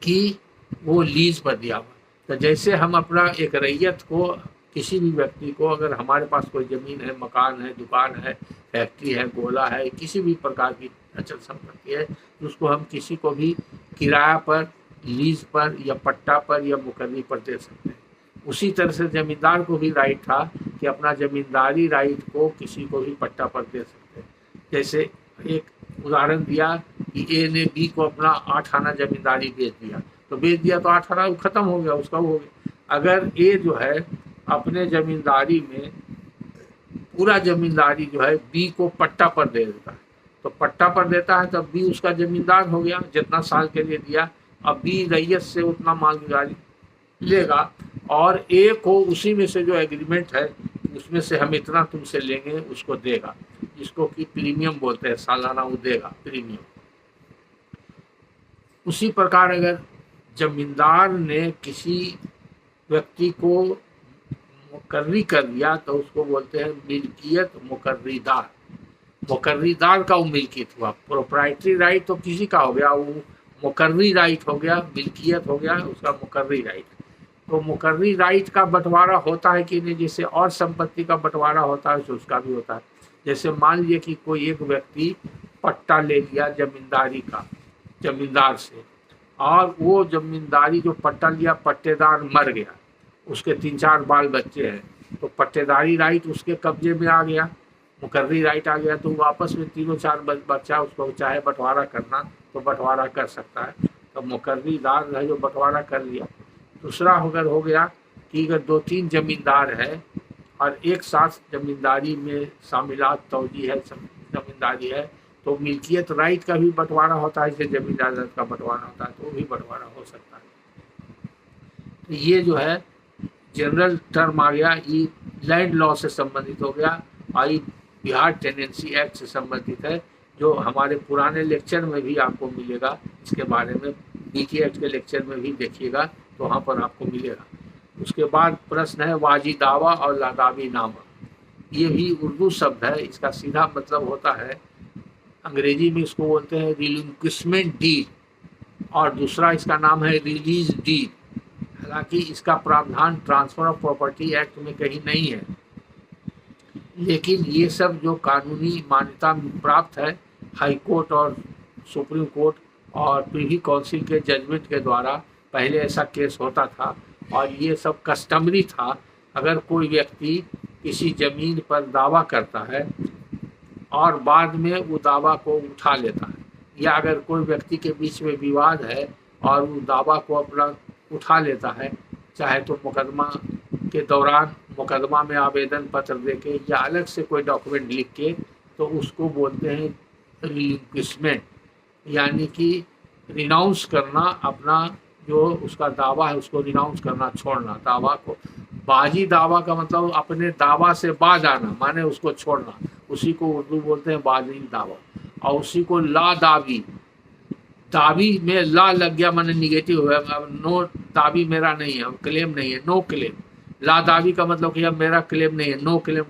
कि वो लीज पर दिया हुआ। तो जैसे हम अपना एक रैयत को, किसी भी व्यक्ति को, अगर हमारे पास कोई ज़मीन है, मकान है, दुकान है, फैक्ट्री है, गोला है, किसी भी प्रकार की अचल संपत्ति है, तो उसको हम किसी को भी किराया पर, लीज पर या पट्टा पर या मुकर्री पर दे सकते हैं। उसी तरह से जमींदार को भी राइट था कि अपना जमींदारी राइट को किसी को भी पट्टा पर दे सकते हैं। जैसे एक उदाहरण दिया कि ए ने बी को अपना 8 आना जमींदारी बेच दिया, तो बेच दिया तो 8 आना खत्म हो गया, उसका हो गया। अगर ए जो है अपने जमींदारी में पूरा जमींदारी जो है बी को पट्टा पर दे देता है, तो पट्टा पर देता है तब बी उसका जमींदार हो गया जितना साल के लिए दिया। अब बी रैयत से उतना मालगुजारी लेगा, और ए को उसी में से जो एग्रीमेंट है उसमें से हम इतना तुमसे लेंगे उसको देगा, जिसको कि प्रीमियम बोलते हैं, सालाना वो देगा प्रीमियम। उसी प्रकार अगर जमींदार ने किसी व्यक्ति को मुकर्री कर दिया तो उसको बोलते हैं मिल्कियत मुकर्रीदार। मुकर्रीदार का वो मिल्कियत हुआ। प्रोप्राइटरी राइट तो किसी का हो गया, वो मुकर्री राइट हो गया, मिल्कियत हो गया उसका मुकर्री राइट। तो मुकर्री राइट का बंटवारा होता है कि नहीं, जैसे और संपत्ति का बंटवारा होता है तो उसका भी होता है। जैसे मान लीजिए कि कोई एक व्यक्ति पट्टा ले लिया जमींदारी का जमींदार से, और वो जमींदारी जो पट्टा लिया पट्टेदार मर गया, उसके 3-4 बाल बच्चे हैं, तो पट्टेदारी राइट उसके कब्जे में आ गया। मुकर्री राइट आ गया तो वापस में तीनों चार बच्चा उसको चाहे बंटवारा करना तो बंटवारा कर सकता है। तो मुकर्री दार है जो बंटवारा कर लिया। दूसरा अगर हो गया कि अगर 2-3 जमींदार है और एक साथ जमींदारी में शामिलात तौजी है, जमींदारी है, तो मिल्कियत राइट का भी बंटवारा होता है, जैसे जमींदार का बंटवारा होता है तो वो भी बंटवारा हो सकता है। तो ये जो है जनरल टर्म आ गया, ये लैंड लॉ से संबंधित हो गया और ये बिहार टेनेंसी एक्ट से संबंधित है, जो हमारे पुराने लेक्चर में भी आपको मिलेगा। इसके बारे में बीटी एक्ट के लेक्चर में भी देखिएगा तो वहाँ पर आपको मिलेगा। उसके बाद प्रश्न है वाजी दावा और लादावी नामा। ये भी उर्दू शब्द है, इसका सीधा मतलब होता है, अंग्रेजी में इसको बोलते हैं रिलिंक्विशमेंट डीड और दूसरा इसका नाम है रिलीज डीड। हालांकि इसका प्रावधान ट्रांसफर ऑफ प्रॉपर्टी एक्ट में कहीं नहीं है, लेकिन ये सब जो कानूनी मान्यता प्राप्त है हाई कोर्ट और सुप्रीम कोर्ट और प्रिवी काउंसिल के जजमेंट के द्वारा, पहले ऐसा केस होता था और ये सब कस्टमरी था। अगर कोई व्यक्ति किसी ज़मीन पर दावा करता है और बाद में वो दावा को उठा लेता है, या अगर कोई व्यक्ति के बीच में विवाद है और वो दावा को अपना उठा लेता है, चाहे तो मुकदमा के दौरान मुकदमा में आवेदन पत्र देके या अलग से कोई डॉक्यूमेंट लिख के, तो उसको बोलते हैं रिलिंक्विशमेंट, यानी कि रिनाउंस करना, अपना जो उसका दावा है उसको रिनाउंस करना, छोड़ना दावा को। बाजी दावा का मतलब अपने दावा से बाज आना, माने उसको छोड़ना, उसी को उर्दू बोलते हैं बाजी दावा। और उसी को ला दावी, दावी में ला लग गया माने निगेटिव हो गया, नो दावी मेरा नहीं है, क्लेम नहीं है, नो क्लेम। ला दावी का मतलब कि अब मेरा क्लेम नहीं है, नो क्लेम।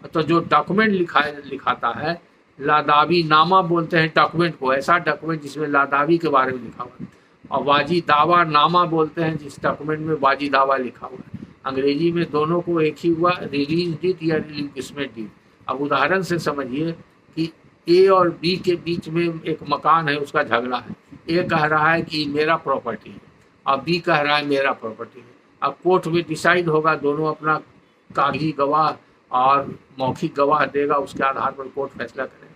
तो जो डॉक्यूमेंट लिखाता है, लादावी नामा बोलते हैं डॉक्यूमेंट को, ऐसा डॉक्यूमेंट जिसमें लादावी के बारे में लिखा हुआ है। और वाजी दावा नामा बोलते हैं जिस डॉक्यूमेंट में वाजी दावा लिखा हुआ है। अंग्रेजी में दोनों को एक ही हुआ, रिलीज डीड या रिलिंक्विशमेंट डीड। अब उदाहरण से समझिए कि ए और बी के बीच में एक मकान है, उसका झगड़ा है। ए कह रहा है कि मेरा प्रॉपर्टी है और बी कह रहा है मेरा प्रॉपर्टी है। अब कोर्ट में डिसाइड होगा, दोनों अपना कागजी गवाह और मौखिक गवाह देगा, उसके आधार पर कोर्ट फैसला करेगा।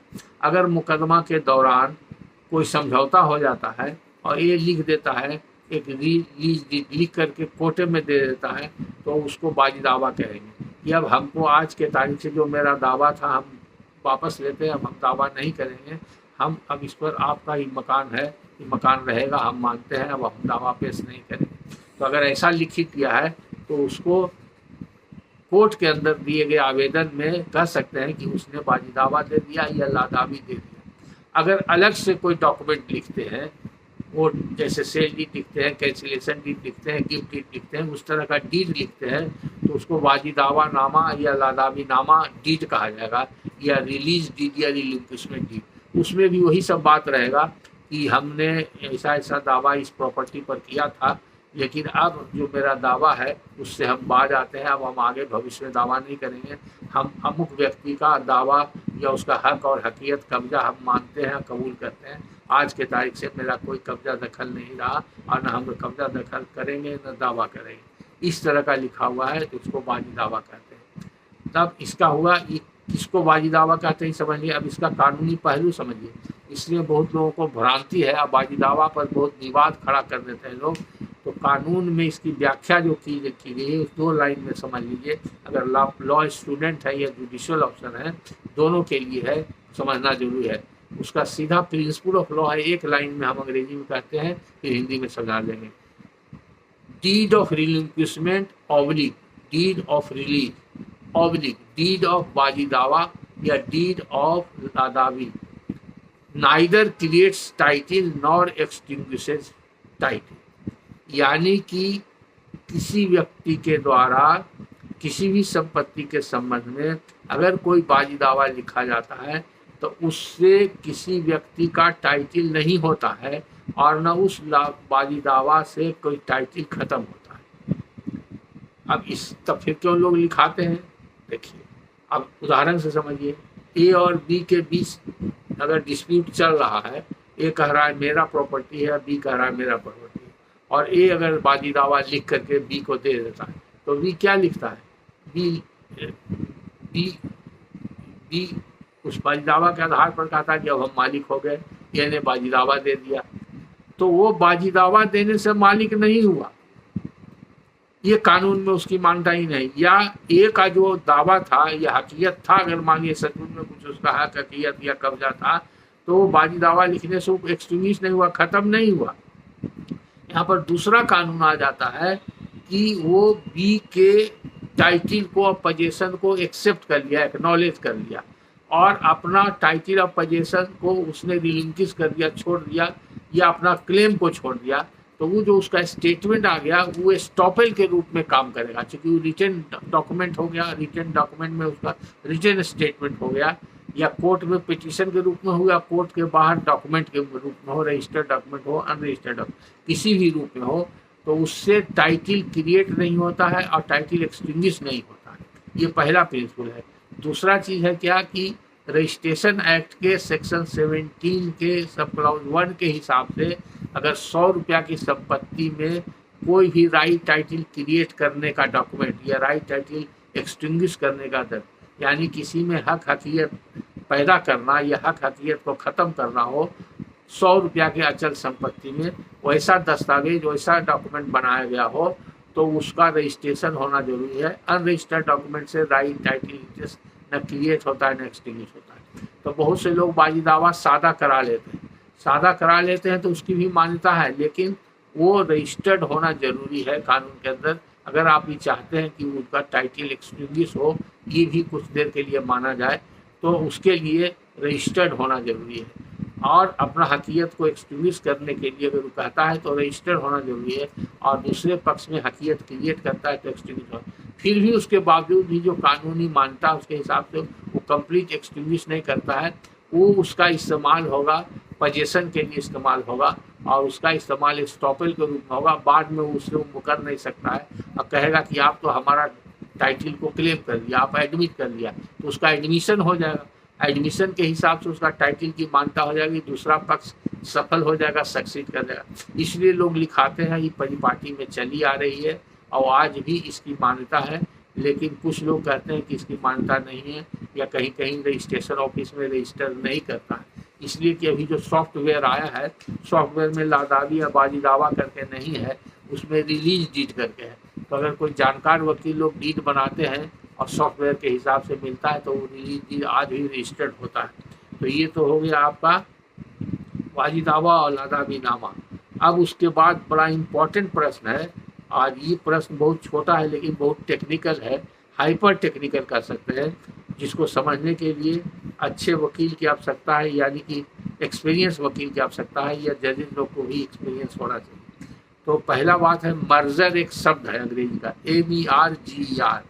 अगर मुकदमा के दौरान कोई समझौता हो जाता है और ये लिख देता है, एक लीज लिख करके कोर्ट में दे देता है, तो उसको बाजी दावा कहेंगे कि अब हमको आज के तारीख से जो मेरा दावा था हम वापस लेते हैं, अब हम दावा नहीं करेंगे, हम अब इस पर आपका ही मकान है, ये मकान रहेगा, हम मानते हैं, अब हम दावा पेश नहीं करेंगे। तो अगर ऐसा लिखित किया है तो उसको कोर्ट के अंदर दिए गए आवेदन में कह सकते हैं कि उसने बाजी दावा दे दिया या लादावी दे दिया। अगर अलग से कोई डॉक्यूमेंट लिखते हैं, वो जैसे सेल डीड लिखते हैं, कैंसिलेशन डीड लिखते हैं, गिफ्ट डीड लिखते हैं, उस तरह का डीड लिखते हैं, तो उसको बाजी दावा नामा या लादावी नामा डीड कहा जाएगा, या रिलीज डीड या रिलिंक्विशमेंट डीड। उसमें भी वही सब बात रहेगा कि हमने ऐसा ऐसा दावा इस प्रॉपर्टी पर किया था, लेकिन अब जो मेरा दावा है उससे हम बाज आते हैं, अब हम आगे भविष्य में दावा नहीं करेंगे, हम अमुक व्यक्ति का दावा या उसका हक और हकीयत कब्जा हम मानते हैं, कबूल करते हैं। आज के तारीख से मेरा कोई कब्जा दखल नहीं रहा और न हम कब्जा दखल करेंगे न दावा करेंगे। इस तरह का लिखा हुआ है तो उसको बाजी दावा कहते हैं। तब इसका हुआ, किसको बाजी दावा कहते हैं समझिए। अब इसका कानूनी पहलू समझिए, इसलिए बहुत लोगों को भ्रांति है, अब बाजी दावा पर बहुत विवाद खड़ा कर देते हैं लोग। तो कानून में इसकी व्याख्या जो की गई है उस 2 लाइन में समझ लीजिए। अगर लॉ स्टूडेंट है या जुडिशियल ऑफिसर है, दोनों के लिए है, समझना जरूरी है। उसका सीधा प्रिंसिपल ऑफ लॉ है, 1 लाइन में हम अंग्रेजी में कहते हैं, फिर हिंदी में समझा देंगे। Deed of relinquishment oblique deed of release oblique deed of बाजी दावा या डीड ऑफ लादावी neither creates title nor extinguishes title. यानी कि किसी व्यक्ति के द्वारा किसी भी संपत्ति के संबंध में अगर कोई बाजी दावा लिखा जाता है तो उससे किसी व्यक्ति का टाइटिल नहीं होता है और न उस बाजी दावा से कोई टाइटिल खत्म होता है। अब इस तब फिर क्यों लोग लिखाते हैं, देखिए। अब उदाहरण से समझिए, ए और बी के बीच अगर डिस्प्यूट चल रहा है, ए कह रहा है मेरा प्रॉपर्टी है, बी कह रहा है मेरा प्रॉपर्टी है, और ए अगर बाजी दावा लिख करके बी को दे देता है, तो बी क्या लिखता है, बी बी उस बाजी दावा के आधार पर कहा था कि अब हम मालिक हो गए, ए ने बाजी दावा दे दिया, तो वो बाजी दावा देने से मालिक नहीं हुआ, ये कानून में उसकी मान्यता ही नहीं। या ए का जो दावा था या हकीकत था, अगर मानिए सचमुच में कुछ उसका हक हकीकत या कब्जा था, तो वो बाजी दावा लिखने से वो एक्सटिंग्विश नहीं हुआ, खत्म नहीं हुआ। यहाँ पर दूसरा कानून आ जाता है कि वो बी के टाइटिल को और पोजीशन को एक्सेप्ट कर लिया, एक्नॉलेज कर लिया, और अपना टाइटिल और पोजीशन को उसने रिलिंक्विश कर दिया, छोड़ दिया, या अपना क्लेम को छोड़ दिया, तो वो जो उसका स्टेटमेंट आ गया वो स्टॉपेल के रूप में काम करेगा, क्योंकि वो रिटन डॉक्यूमेंट हो गया, रिटन डॉक्यूमेंट में उसका रिटन स्टेटमेंट हो गया, या कोर्ट में पिटीशन के रूप में हो, या कोर्ट के बाहर डॉक्यूमेंट के रूप में हो, रजिस्टर्ड डॉक्यूमेंट हो, अनरजिस्टर्ड डॉक्यूमेंट, किसी भी रूप में हो, तो उससे टाइटिल क्रिएट नहीं होता है और टाइटिल एक्सटिंग्विश नहीं होता है। ये पहला प्रिंसिपल है। दूसरा चीज़ है क्या कि रजिस्ट्रेशन एक्ट के सेक्शन 17 के सब क्लॉज 1 के हिसाब से अगर 100 रुपया की संपत्ति में कोई भी राइट टाइटिल क्रिएट करने का डॉक्यूमेंट या राइट टाइटिल एक्सटिंग्विश करने का दर, यानी किसी में हक हकीकत पैदा करना या हक हकीकत को ख़त्म करना हो 100 रुपया के अचल संपत्ति में, वैसा दस्तावेज वैसा डॉक्यूमेंट बनाया गया हो, तो उसका रजिस्ट्रेशन होना जरूरी है। अनरजिस्टर्ड डॉक्यूमेंट से राइट टाइटिल न क्रिएट होता है न एक्सटिंग्विश होता है। तो बहुत से लोग बाजी दावा सादा करा लेते हैं, सादा करा लेते हैं तो उसकी भी मान्यता है, लेकिन वो रजिस्टर्ड होना जरूरी है कानून के अंदर। अगर आप ये चाहते हैं कि उनका टाइटिल एक्सटिंग्विश हो, ये भी कुछ देर के लिए माना जाए, तो उसके लिए रजिस्टर्ड होना जरूरी है। और अपना हकीकत को एक्सटिंग्विश करने के लिए अगर वो कहता है तो रजिस्टर्ड होना जरूरी है, और दूसरे पक्ष में हकीकत क्रिएट करता है तो एक्सटिंग्विश होना। फिर भी उसके बावजूद भी जो कानूनी मान्यता उसके हिसाब से वो कंप्लीट एक्सटिंग्विश नहीं करता है, वो उसका इस्तेमाल होगा पोजीशन के लिए इस्तेमाल होगा, और उसका इस्तेमाल स्टॉपेल के रूप में होगा। बाद में उससे वो मुकर नहीं सकता है और कहेगा कि आप तो हमारा टाइटिल को क्लेम कर लिया, आप एडमिट कर लिया, तो उसका एडमिशन हो जाएगा। एडमिशन के हिसाब से उसका टाइटिल की मान्यता हो जाएगी, दूसरा पक्ष सफल हो जाएगा, सक्सीड कर जाएगा। इसलिए लोग लिखाते हैं ये परिपाटी में चली आ रही है और आज भी इसकी मान्यता है, लेकिन कुछ लोग कहते हैं कि इसकी मान्यता नहीं है, या कहीं कहीं रजिस्ट्रेशन ऑफिस में रजिस्टर नहीं करता है। इसलिए कि अभी जो सॉफ्टवेयर आया है, सॉफ्टवेयर में लादावी या बाजी दावा करके नहीं है, उसमें रिलीज डीड करके है। तो अगर कोई जानकार वकील लोग डीड बनाते हैं और सॉफ्टवेयर के हिसाब से मिलता है, तो वो रिलीज डीड आज भी रजिस्टर्ड होता है। तो ये तो हो गया आपका बाजी दावा और लादावी नामा। अब उसके बाद बड़ा इम्पोर्टेंट प्रश्न है, आज ये प्रश्न बहुत छोटा है लेकिन बहुत टेक्निकल है, हाइपर टेक्निकल कर सकते हैं, जिसको समझने के लिए अच्छे वकील की आवश्यकता है, यानी कि एक्सपीरियंस वकील की आवश्यकता है, या जजेस लोग को भी एक्सपीरियंस होना चाहिए। तो पहला बात है मर्जर, एक शब्द है अंग्रेजी का MERGER।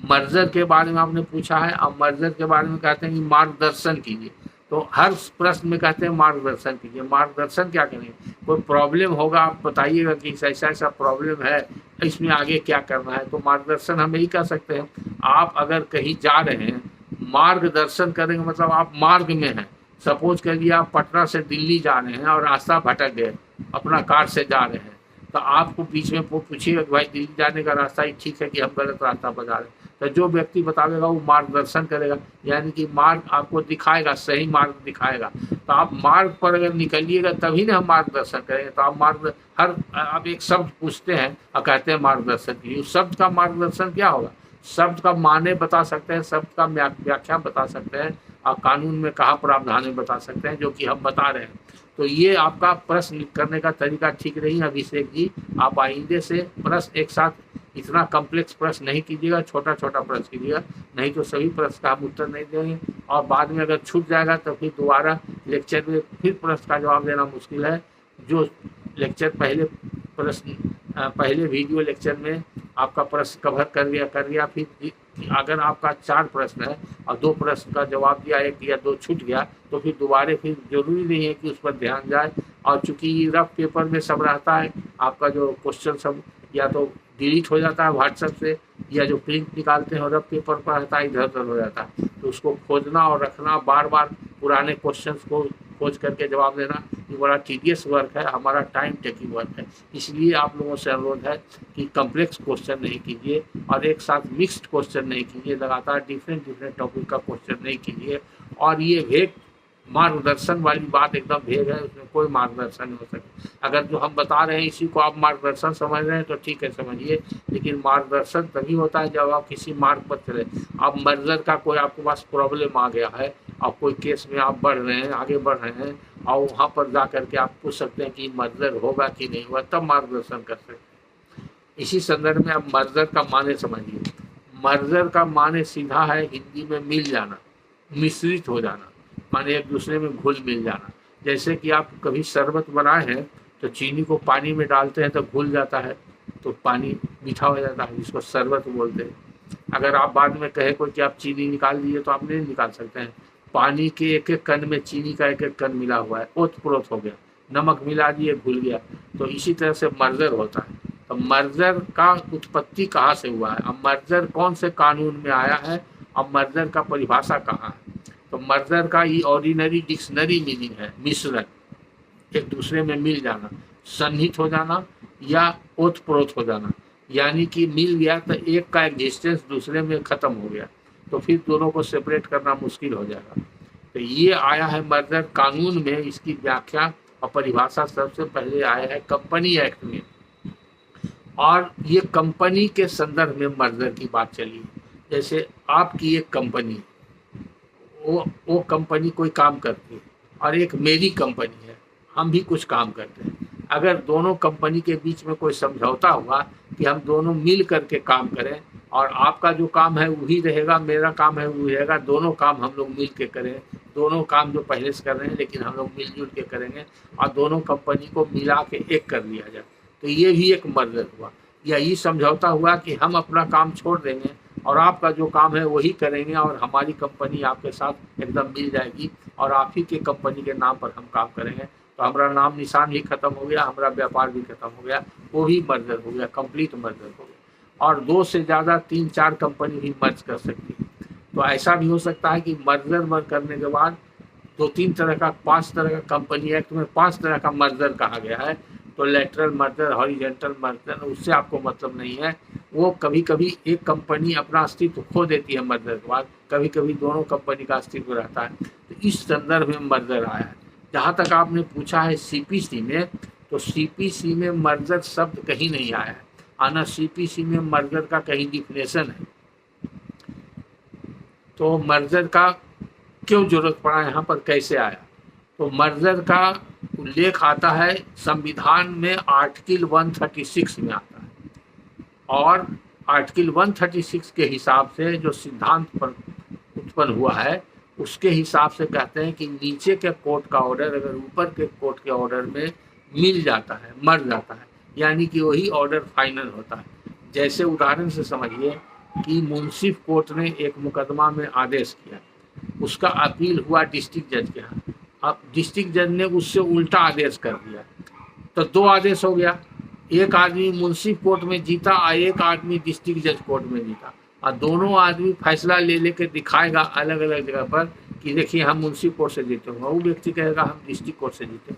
मर्जर के बारे में आपने पूछा है, अब मर्जर के बारे में कहते हैं कि मार्गदर्शन कीजिए। तो हर प्रश्न में कहते हैं मार्गदर्शन कीजिए। मार्गदर्शन क्या करेंगे? कोई प्रॉब्लम होगा, आप बताइएगा कि ऐसा ऐसा प्रॉब्लम है, इसमें आगे क्या करना है, तो मार्गदर्शन हम यही कर सकते हैं। आप अगर कहीं जा रहे हैं, मार्गदर्शन करेंगे मतलब आप मार्ग में हैं। सपोज करिए आप पटना से दिल्ली जा रहे हैं और रास्ता भटक गए, अपना कार से जा रहे हैं, तो आपको बीच में पूछिएगा कि भाई दिल्ली जाने का रास्ता ही ठीक है कि हम गलत रास्ता पर जा रहे हैं, तो जो व्यक्ति बतावेगा वो मार्गदर्शन करेगा, यानी कि मार्ग आपको दिखाएगा, सही मार्ग दिखाएगा। तो आप मार्ग पर अगर निकलिएगा तभी ना हम मार्गदर्शन करेंगे। तो आप आप एक शब्द पूछते हैं और कहते हैं मार्गदर्शन कीजिए, उस शब्द का मार्गदर्शन क्या होगा? शब्द का माने बता सकते हैं, शब्द का व्याख्या बता सकते हैं, और कानून में कहाँ प्रावधान है बता सकते हैं, जो कि हम बता रहे हैं। तो ये आपका प्रश्न करने का तरीका ठीक नहीं है अभिषेक जी। आप आइंदे से प्रश्न एक साथ इतना कॉम्प्लेक्स प्रश्न नहीं कीजिएगा, छोटा छोटा प्रश्न कीजिएगा, नहीं तो सभी प्रश्न का हम उत्तर नहीं देंगे, और बाद में अगर छूट जाएगा तो फिर दोबारा लेक्चर में फिर प्रश्न का जवाब देना मुश्किल है। जो लेक्चर पहले वीडियो लेक्चर में आपका प्रश्न कवर कर गया, फिर अगर आपका 4 प्रश्न है और 2 प्रश्न का जवाब दिया, 1 या 2 छूट गया, तो फिर दोबारा फिर जरूरी नहीं है कि उस पर ध्यान जाए। और चूंकि रफ पेपर में सब रहता है, आपका जो क्वेश्चन सब या तो डिलीट हो जाता है व्हाट्सएप से, या जो प्रिंट निकालते हैं रफ पेपर पर रहता है इधर उधर हो जाता है, तो उसको खोजना और रखना, बार बार पुराने क्वेश्चंस को खोज करके जवाब देना ये बड़ा टीडियस वर्क है, हमारा टाइम टेकिंग वर्क है। इसलिए आप लोगों से अनुरोध है कि कम्प्लेक्स क्वेश्चन नहीं कीजिए और एक साथ मिक्स्ड क्वेश्चन नहीं कीजिए, लगातार डिफरेंट टॉपिक का क्वेश्चन नहीं कीजिए। और ये भेग मार्गदर्शन वाली बात एकदम भेग है, उसमें कोई मार्गदर्शन नहीं हो सकता। अगर जो हम बता रहे हैं इसी को आप मार्गदर्शन समझ रहे हैं तो ठीक है, समझिए, लेकिन मार्गदर्शन तभी होता है जब आप किसी मार्ग पर चले। अब मर्जर का कोई आपके पास प्रॉब्लम आ गया है, अब कोई केस में आप बढ़ रहे हैं, आगे बढ़ रहे हैं, और वहाँ पर जा करके आप पूछ सकते हैं कि मर्जर होगा कि नहीं होगा, तब मार्गदर्शन कर सकते हैं। इसी संदर्भ में आप मर्जर का माने समझिए। मर्जर का माने सीधा है हिंदी में मिल जाना, मिश्रित हो जाना, माने एक दूसरे में घुल मिल जाना। जैसे कि आप कभी शरबत बनाए हैं तो चीनी को पानी में डालते हैं तो घुल जाता है, तो पानी मीठा हो जाता है, जिसको शरबत बोलते हैं। अगर आप बाद में कहे कोई कि आप चीनी निकाल दीजिए तो आप नहीं निकाल सकते हैं। पानी के एक एक कण में चीनी का एक एक कण मिला हुआ है, ओत प्रोत हो गया, नमक मिला दिए घुल गया। तो इसी तरह से मर्जर होता है। तो मर्जर का उत्पत्ति कहाँ से हुआ है, अब मर्जर कौन से कानून में आया है, अब मर्जर का परिभाषा कहाँ है। तो मर्जर का ये ऑर्डिनरी डिक्शनरी मीनिंग है मिश्रण, एक दूसरे में मिल जाना, सन्निहित हो जाना या ओत प्रोत हो जाना। यानी कि मिल गया तो एक का एग्जिस्टेंस दूसरे में खत्म हो गया, तो फिर दोनों को सेपरेट करना मुश्किल हो जाएगा। तो ये आया है मर्जर कानून में। इसकी व्याख्या और परिभाषा सबसे पहले आया है कंपनी एक्ट में, और ये कंपनी के संदर्भ में मर्जर की बात चली। जैसे आपकी एक कंपनी, वो कंपनी कोई काम करती है और एक मेरी कंपनी है, हम भी कुछ काम करते हैं। अगर दोनों कंपनी के बीच में कोई समझौता हुआ कि हम दोनों मिल करके काम करें, और आपका जो काम है वही रहेगा, मेरा काम है वही रहेगा, दोनों काम हम लोग मिल के करें, दोनों काम जो पहले से कर रहे हैं लेकिन हम लोग मिलजुल के करेंगे, और दोनों कंपनी को मिला के एक कर लिया जाए, तो ये भी एक मर्जर हुआ। यही समझौता हुआ कि हम अपना काम छोड़ देंगे और आपका जो काम है वही करेंगे, और हमारी कंपनी आपके साथ एकदम मिल जाएगी और आप ही के कंपनी के नाम पर हम काम करेंगे, तो हमारा नाम निशान भी खत्म हो गया, हमारा व्यापार भी खत्म हो गया, वो भी मर्जर हो गया, कंप्लीट मर्जर हो गया। और 2 से ज़्यादा 3-4 कंपनी भी मर्ज कर सकती है। तो ऐसा भी हो सकता है कि मर्जर करने के बाद 2-3 तरह का, 5 तरह का, कंपनी एक्ट में 5 तरह का मर्जर कहा गया है। तो लेटरल मर्जर, हॉरिजेंटल मर्जर, उससे आपको मतलब नहीं है। वो कभी कभी एक कंपनी अपना अस्तित्व खो देती है मर्जर के बाद, कभी कभी दोनों कंपनी का अस्तित्व रहता है। तो इस संदर्भ में मर्जर आया है। जहाँ तक आपने पूछा है सीपीसी में, तो सीपीसी में मर्जर शब्द कहीं नहीं आया है, आना सीपीसी में मर्जर का कहीं डिफिनेशन है। तो मर्जर का क्यों जरूरत पड़ा, यहाँ पर कैसे आया, तो मर्जर का उल्लेख आता है संविधान में आर्टिकल 136 में आता है, और आर्टिकल 136 के हिसाब से जो सिद्धांत पर उत्पन्न हुआ है उसके हिसाब से कहते हैं कि नीचे के कोर्ट का ऑर्डर अगर ऊपर के कोर्ट के ऑर्डर में मिल जाता है, मर जाता है, यानी कि वही ऑर्डर फाइनल होता है। जैसे उदाहरण से समझिए कि मुंसिफ कोर्ट ने एक मुकदमा में आदेश किया, उसका अपील हुआ डिस्ट्रिक्ट जज के यहाँ, अब डिस्ट्रिक्ट जज ने उससे उल्टा आदेश कर दिया, तो 2 आदेश हो गया। एक आदमी मुंसिफ कोर्ट में जीता और एक आदमी डिस्ट्रिक्ट जज कोर्ट में जीता, और दोनों आदमी फैसला ले लेके दिखाएगा अलग अलग जगह पर कि देखिए हम मुंसिफ कोर्ट से जीते होंगे, वो व्यक्ति कहेगा हम डिस्ट्रिक्ट कोर्ट से जीते।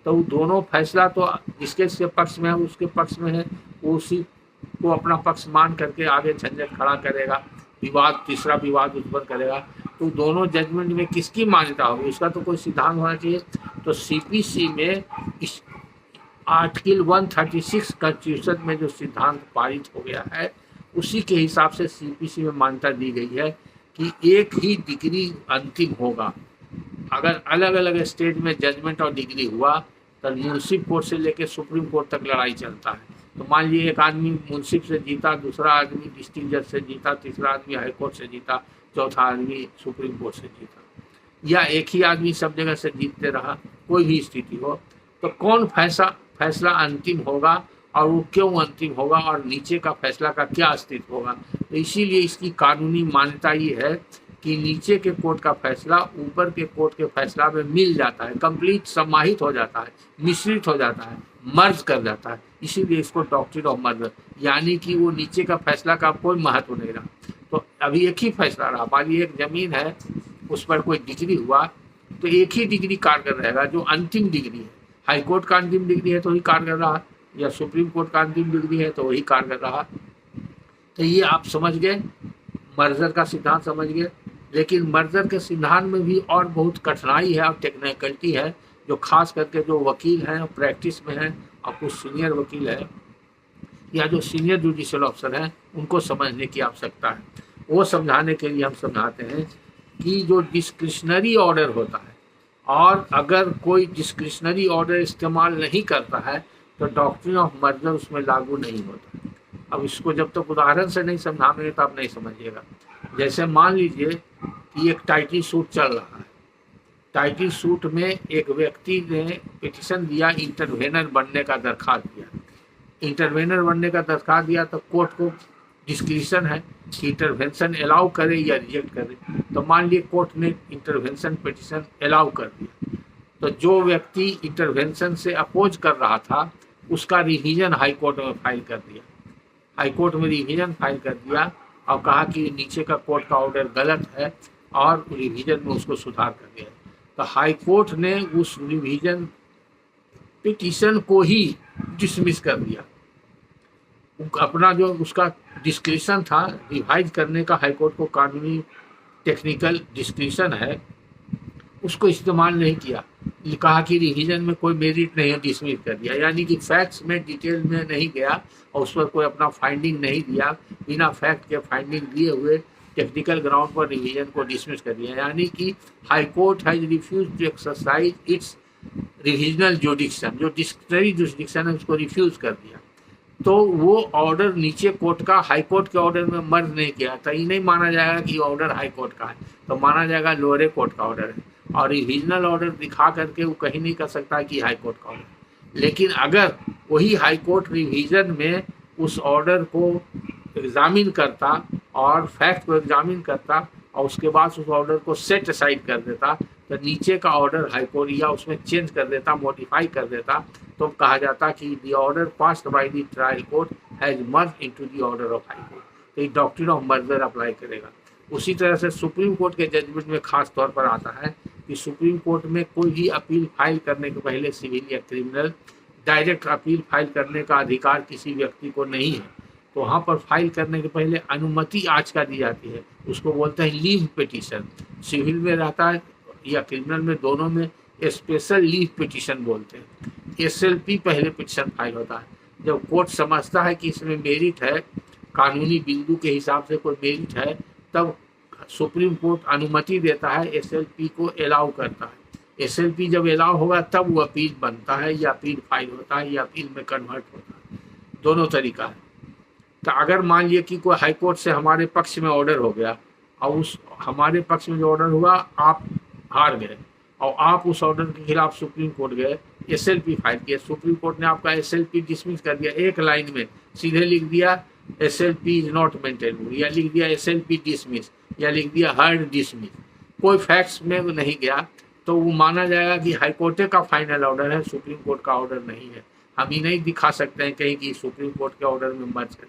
तो वो दोनों फैसला तो जिसके पक्ष में है उसके पक्ष में है, वो उसी को अपना पक्ष मान करके आगे झंझट खड़ा करेगा, विवाद, तीसरा विवाद उत्पन्न करेगा। तो दोनों जजमेंट में किसकी मान्यता होगी, उसका तो कोई सिद्धांत होना चाहिए। तो सीपीसी में इस आर्टिकल 136 कॉन्स्टिट्यूशन में जो सिद्धांत पारित हो गया है उसी के हिसाब से सीपीसी में मान्यता दी गई है कि एक ही डिग्री अंतिम होगा। अगर अलग अलग स्टेट में जजमेंट और डिग्री हुआ तो मुंसिफ कोर्ट से लेकर सुप्रीम कोर्ट तक लड़ाई चलता है। तो मान लीजिए एक आदमी मुंसिफ से जीता, दूसरा आदमी डिस्ट्रिक्ट जज से जीता, तीसरा आदमी हाई कोर्ट से जीता, चौथा आदमी सुप्रीम कोर्ट से जीता, या एक ही आदमी सब जगह से जीतते रहा, कोई भी स्थिति हो, तो कौन फैसला अंतिम होगा और वो क्यों अंतिम होगा और नीचे का फैसला का क्या अस्तित्व होगा। तो इसीलिए इसकी कानूनी मान्यता ये है कि नीचे के कोर्ट का फैसला ऊपर के कोर्ट के फैसला में मिल जाता है, कंप्लीट समाहित हो जाता है, मिश्रित हो जाता है, मर्ज कर जाता है। इसीलिए इसको डॉक्ट्रिन ऑफ मर्ज, यानी कि वो नीचे का फैसला का कोई महत्व नहीं रहा। तो अभी एक ही फैसला रहा, मान लीजिए एक जमीन है, उस पर कोई डिग्री हुआ तो एक ही डिग्री कारगर रहेगा जो अंतिम डिग्री है। हाई कोर्ट का अंतिम डिग्री है तो वही कारगर रहा, या सुप्रीम कोर्ट का अंतिम डिग्री है तो वही कारगर रहा। तो ये आप समझ गए, मर्जर का सिद्धांत समझ गए। लेकिन मर्जर के सिद्धांत में भी और बहुत कठिनाई है और टेक्निकलिटी है, जो खास करके जो वकील हैं प्रैक्टिस में हैं और कुछ सीनियर वकील हैं या जो सीनियर जुडिशियल ऑफिसर हैं उनको समझने की आवश्यकता है। वो समझाने के लिए हम समझाते हैं कि जो डिस्क्रिशनरी ऑर्डर होता है, और अगर कोई डिस्क्रिशनरी ऑर्डर इस्तेमाल नहीं करता है तो डॉक्ट्रिन ऑफ मर्जर उसमें लागू नहीं होता। अब इसको जब तक उदाहरण से नहीं समझाएंगे तो आप नहीं समझिएगा। जैसे मान लीजिए कि एक टाइटल सूट चल रहा है, टाइटल सूट में एक व्यक्ति ने पिटिशन दिया, इंटरवेनर बनने का दरखास्त दिया। इंटरवेनर बनने का दरखास्त दिया तो कोर्ट को डिस्क्रिशन है कि इंटरवेंशन अलाउ करे या रिजेक्ट करे। तो मान लिए कोर्ट ने इंटरवेंशन पिटिशन अलाउ कर दिया, तो जो व्यक्ति इंटरवेंशन से अपोज कर रहा था उसका रिवीजन हाई कोर्ट में फाइल कर दिया। हाई कोर्ट में रिवीजन फाइल कर दिया और कहा कि नीचे का कोर्ट का ऑर्डर गलत है, और रिवीजन में उसको सुधार कर दिया। तो हाई कोर्ट ने उस रिवीजन पिटीशन को ही डिसमिस कर दिया। अपना जो उसका डिस्क्रिशन था रिवाइज करने का, हाई कोर्ट को कानूनी टेक्निकल डिस्क्रिशन है, उसको इस्तेमाल नहीं किया। कहा कि रिवीजन में कोई मेरिट नहीं है, डिसमिस कर दिया। यानी कि फैक्ट्स में डिटेल में नहीं गया और उस पर कोई अपना फाइंडिंग नहीं दिया, बिना फैक्ट के फाइंडिंग दिए हुए टेक्निकल ग्राउंड पर रिवीजन को डिसमिस कर दिया। यानी कि high court has refuse to exercise its revisional jurisdiction, जो डिस्क्रिशनरी जुडिक्शन है उसको रिफ्यूज कर दिया। तो वो ऑर्डर नीचे कोर्ट का हाई कोर्ट के ऑर्डर में मर्ज नहीं किया, तो ये नहीं माना जाएगा कि ऑर्डर हाई कोर्ट का है, तो माना जाएगा लोअर कोर्ट का ऑर्डर है। और रिविजनल ऑर्डर दिखा करके वो कहीं नहीं कर सकता कि हाई कोर्ट का ऑर्डर। लेकिन अगर वही हाई कोर्ट रिवीजन में उस ऑर्डर को एग्जामिन करता और फैक्ट को एग्जामिन करता और उसके बाद उस ऑर्डर को सेट असाइड कर देता, तो नीचे का ऑर्डर हाई कोर्ट या उसमें चेंज कर देता, मॉडिफाई कर देता, तो कहा जाता कि the order passed by the trial court has merge into the order of high court. तो ये डॉक्ट्रिन ऑफ मर्जर अप्लाई करेगा। उसी तरह से सुप्रीम कोर्ट के जजमेंट में खास तौर पर आता है कि सुप्रीम कोर्ट में कोई भी अपील फाइल करने के पहले सिविल या क्रिमिनल डायरेक्ट अपील फाइल करने का अधिकार किसी व्यक्ति को नहीं है। तो वहाँ पर फाइल करने के पहले अनुमति आज का दी जाती है, उसको बोलते हैं लीव पिटीशन। सिविल में रहता है या क्रिमिनल में, दोनों में स्पेशल लीव पिटीशन बोलते हैं। SLP पहले पिटीशन फाइल होता है। जब कोर्ट समझता है कि इसमें मेरिट है, कानूनी बिंदु के हिसाब से कोई मेरिट है, तब सुप्रीम कोर्ट अनुमति देता है, SLP को अलाउ करता है। SLP जब अलाउ होगा तब वो अपील बनता है या अपील फाइल होता है या अपील में कन्वर्ट होता है। दोनों तरीका है। तो अगर मान लिया कि कोई हाई कोर्ट से हमारे पक्ष में ऑर्डर हो गया और उस हमारे पक्ष में जो ऑर्डर हुआ आप हार गए और आप उस ऑर्डर के खिलाफ सुप्रीम कोर्ट गए, SLP फाइल किया, सुप्रीम कोर्ट ने आपका SLP डिसमिस कर दिया। एक लाइन में सीधे लिख दिया SLP इज नॉट मेंटेन, या लिख दिया SLP डिसमिस, या लिख दिया हर्ड डिसमिस, कोई फैक्ट्स में नहीं गया, तो वो माना जाएगा कि हाई कोर्ट का फाइनल ऑर्डर है, सुप्रीम कोर्ट का ऑर्डर नहीं है। हम ही नहीं दिखा सकते हैं कहीं कि सुप्रीम कोर्ट के ऑर्डर में मर्ज कर।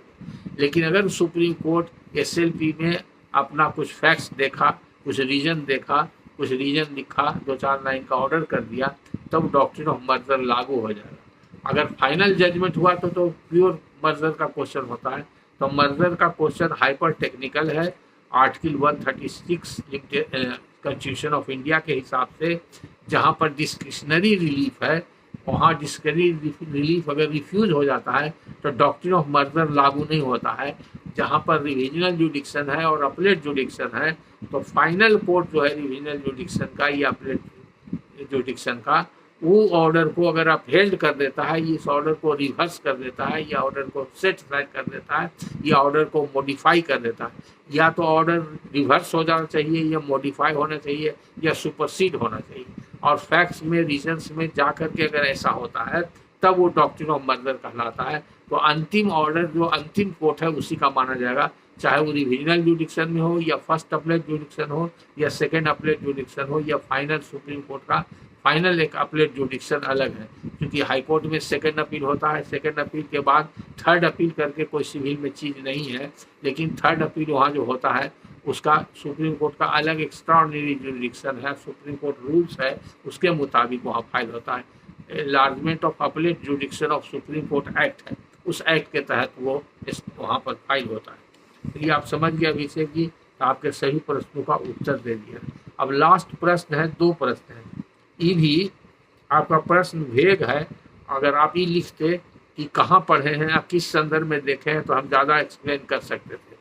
लेकिन अगर सुप्रीम कोर्ट SLP में अपना कुछ फैक्ट्स देखा, कुछ रीजन देखा, कुछ रीजन लिखा, 2-4 लाइन का ऑर्डर कर दिया, तब डॉक्ट्रिन ऑफ मर्जर लागू हो जाएगा। अगर फाइनल जजमेंट हुआ तो प्योर मर्जर का क्वेश्चन होता है। तो मर्जर का क्वेश्चन हाइपर टेक्निकल है। आर्टिकल 136 कॉन्स्टिट्यूशन ऑफ इंडिया के हिसाब से जहाँ पर डिस्क्रिशनरी रिलीफ है, वहाँ डिस्क्रिशनरी रिलीफ अगर रिफ्यूज हो जाता है तो डॉक्ट्रिन ऑफ मर्जर लागू नहीं होता है। जहाँ पर रिविजनल जुडिक्शन है और अपलेट जुडिक्शन है, तो फाइनल कोर्ट जो है रिविजनल जुडिक्शन का या अपलेट जुडिक्शन का, वो ऑर्डर को अगर अपहेल्ड कर देता है, इस ऑर्डर को रिवर्स कर देता है, या ऑर्डर को सेट असाइड कर देता है, या ऑर्डर को मॉडिफाई कर देता है, या तो ऑर्डर रिवर्स हो जाना चाहिए, या मॉडिफाई होना चाहिए, या सुपरसीड होना चाहिए। और फैक्ट्स में रीजन्स में जा कर के अगर ऐसा होता है तब वो डॉक्ट्रिन ऑफ मर्जर कहलाता है। तो अंतिम ऑर्डर जो अंतिम कोर्ट है उसी का माना जाएगा, चाहे वो रिविजनल जुडिक्शन में हो, या फर्स्ट अपलेट जुडिक्शन हो, या सेकेंड अपलेट जुडिक्शन हो, या फाइनल सुप्रीम कोर्ट का फाइनल एक अपलेट जुडिक्शन अलग है। क्योंकि हाई कोर्ट में सेकेंड अपील होता है, सेकेंड अपील के बाद थर्ड अपील करके कोई सिविल में चीज़ नहीं है, लेकिन थर्ड अपील वहाँ जो होता है उसका सुप्रीम कोर्ट का अलग एक्स्ट्राऑर्डिनरी जुरिडिक्शन है, सुप्रीम कोर्ट रूल्स है, उसके मुताबिक वहाँ फाइल होता है। Enlargement of appellate jurisdiction of supreme court act है, उस एक्ट के तहत वो वहाँ पर फाइल होता है। तो ये आप समझ गए अभी से कि आपके सभी प्रश्नों का उत्तर दे दिया। अब लास्ट प्रश्न है, 2 प्रश्न है। ये भी आपका प्रश्न वेग है, अगर आप ये लिखते कि कहाँ पढ़े हैं या किस संदर्भ में देखे हैं तो हम ज़्यादा एक्सप्लेन कर सकते थे।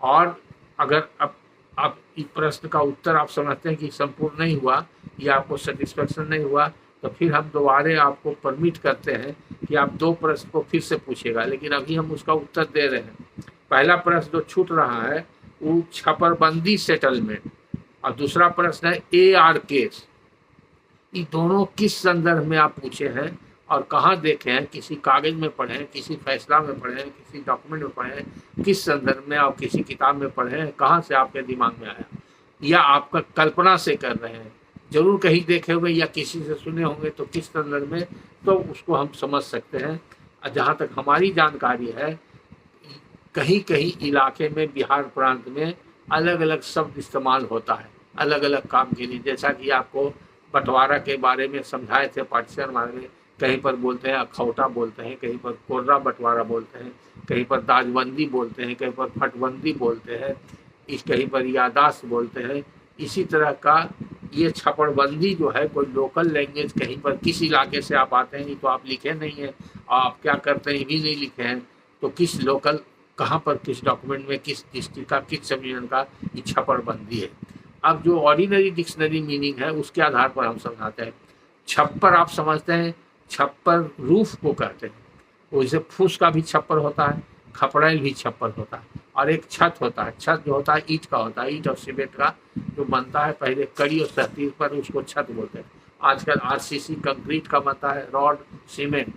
और अगर अब इस प्रश्न का उत्तर आप समझते हैं कि संपूर्ण नहीं हुआ या आपको सेटिस्फेक्शन नहीं हुआ, तो फिर हम दोबारे आपको परमिट करते हैं कि आप 2 प्रश्न को फिर से पूछेगा, लेकिन अभी हम उसका उत्तर दे रहे हैं। पहला प्रश्न जो छूट रहा है वो छपरबंदी सेटलमेंट, और दूसरा प्रश्न है AR केस। ये दोनों किस संदर्भ में आप पूछे हैं और कहाँ देखे हैं, किसी कागज में पढ़े हैं, किसी फैसला में पढ़े हैं, किसी डॉक्यूमेंट में पढ़े हैं, किस संदर्भ में आप किसी किताब में पढ़े हैं, कहाँ से आपके दिमाग में आया, या आपका कल्पना से कर रहे हैं, जरूर कहीं देखे होंगे या किसी से सुने होंगे, तो किस संदर्भ में, तो उसको हम समझ सकते हैं। जहाँ तक हमारी जानकारी है, कहीं कहीं इलाके में बिहार प्रांत में अलग अलग शब्द इस्तेमाल होता है अलग अलग काम के लिए। जैसा कि आपको बंटवारा के बारे में समझाए थे पार्टीशन बारे में, कहीं पर बोलते हैं अखौटा बोलते हैं, कहीं पर कोर्रा बंटवारा बोलते हैं, कहीं पर दाजबंदी बोलते हैं, कहीं पर फटबंदी बोलते हैं, कहीं पर यादाश्त बोलते हैं। इसी तरह का ये छपड़बंदी जो है, कोई लोकल लैंग्वेज कहीं पर किस इलाके से आप आते हैं, तो आप लिखे नहीं है, आप क्या करते हैं भी नहीं लिखे हैं, तो किस लोकल कहाँ पर किस डॉक्यूमेंट में किस डिस्ट्रिक्ट का किस सबडिवीजन का ये छपड़बंदी है। अब जो ऑर्डिनरी डिक्शनरी मीनिंग है उसके आधार पर हम समझाते हैं। छप्पर आप समझते हैं, छप्पर रूफ को कहते हैं, वैसे फूस का भी छप्पर होता है, खपड़ैल भी छप्पर होता है, और एक छत होता है। छत जो होता है ईंट का होता है, ईंट और सीमेंट का जो बनता है, पहले कड़ी और सहतीर पर उसको छत बोलते हैं। आजकल RCC कंक्रीट का बनता है, रॉड सीमेंट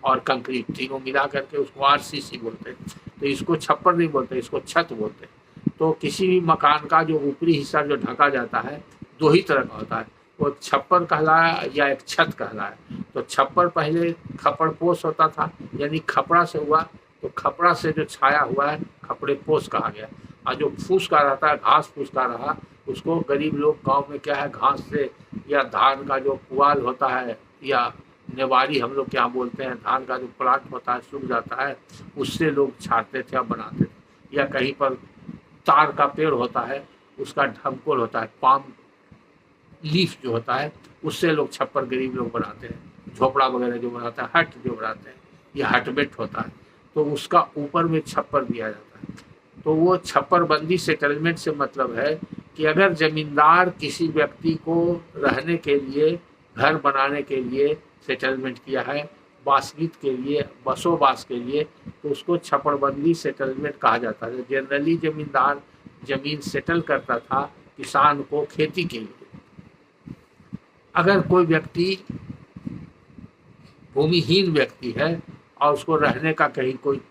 और कंक्रीट तीनों मिला करके उसको RCC बोलते हैं। तो इसको छप्पर नहीं बोलते, इसको छत बोलते हैं। तो किसी भी मकान का जो ऊपरी हिस्सा जो ढका जाता है 2 ही तरह का होता है, वो छप्पर कहलाया या एक छत कहलाया। तो छप्पर पहले खपड़ पोष होता था, यानी खपड़ा से हुआ, तो खपड़ा से जो छाया हुआ है खपड़े पोष कहा गया। और जो फूस का रहता है, घास फूस का रहा, उसको गरीब लोग गांव में क्या है, घास से या धान का जो पुआल होता है या नेवारी हम लोग क्या बोलते हैं, धान का जो प्लांट होता है सूख जाता है, उससे लोग छाटते थे और बनाते थे। या कहीं पर तार का पेड़ होता है, उसका ढमकोल होता है, पाम लीफ जो होता है, उससे लोग छप्पर गरीब लोग बनाते हैं। झोपड़ा वगैरह जो बनाता है, हट जो बनाते हैं, यह हटबेट होता है, तो उसका ऊपर में छप्पर दिया जाता है। तो वो छप्परबंदी सेटलमेंट से मतलब है कि अगर जमींदार किसी व्यक्ति को रहने के लिए, घर बनाने के लिए सेटलमेंट किया है, बासगीत के लिए, बसोबास के लिए, तो उसको छपड़बंदी सेटलमेंट कहा जाता है। जनरली जमींदार जमीन सेटल करता था किसान को खेती के लिए। अगर कोई व्यक्ति भूमिहीन व्यक्ति है और उसको रहने का कहीं कोई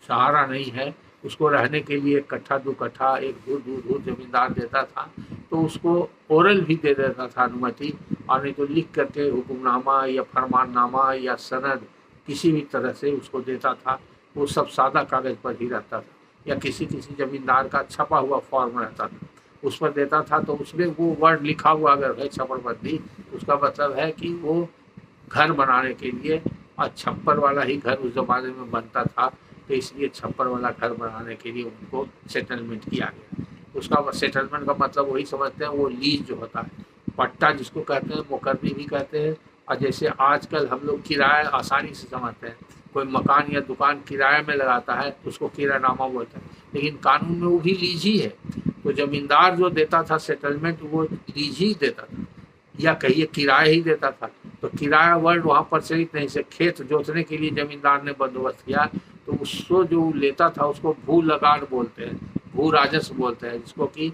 सहारा नहीं है, उसको रहने के लिए कट्ठा 2 कट्ठा 1 दूर जमींदार देता था, तो उसको ओरल भी दे देता था अनुमति, और नहीं तो लिख करके हुक्मनामा या फरमाननामा या सनद किसी भी तरह से उसको देता था। वो सब सादा कागज पर ही रहता था, या किसी जमींदार का छपा हुआ फॉर्म रहता था, उस पर देता था। तो उसमें वो वर्ड लिखा हुआ अगर है छपड़बंदी, उसका मतलब है कि वो घर बनाने के लिए, और छप्पर वाला ही घर उस जमाने में बनता था, तो इसलिए छप्पर वाला घर बनाने के लिए उनको सेटलमेंट किया गया। उसका सेटलमेंट का मतलब वही समझते हैं, वो लीज जो होता है, पट्टा जिसको कहते हैं, मुकर्री भी कहते हैं। और जैसे आजकल हम लोग किराया आसानी से समझते हैं, कोई मकान या दुकान किराए में लगाता है तो उसको किरायनामा बोलते हैं, लेकिन कानून में वो भी लीज ही है। तो जमींदार जो देता था सेटलमेंट, वो लीज ही देता था, या कहिए किराया ही देता था। तो किराया वर्ड वहाँ प्रचलित नहीं से, खेत जोतने के लिए जमींदार ने बंदोबस्त किया, तो उसको जो लेता था उसको भू लगान बोलते हैं, भू राजस्व बोलते हैं, जिसको कि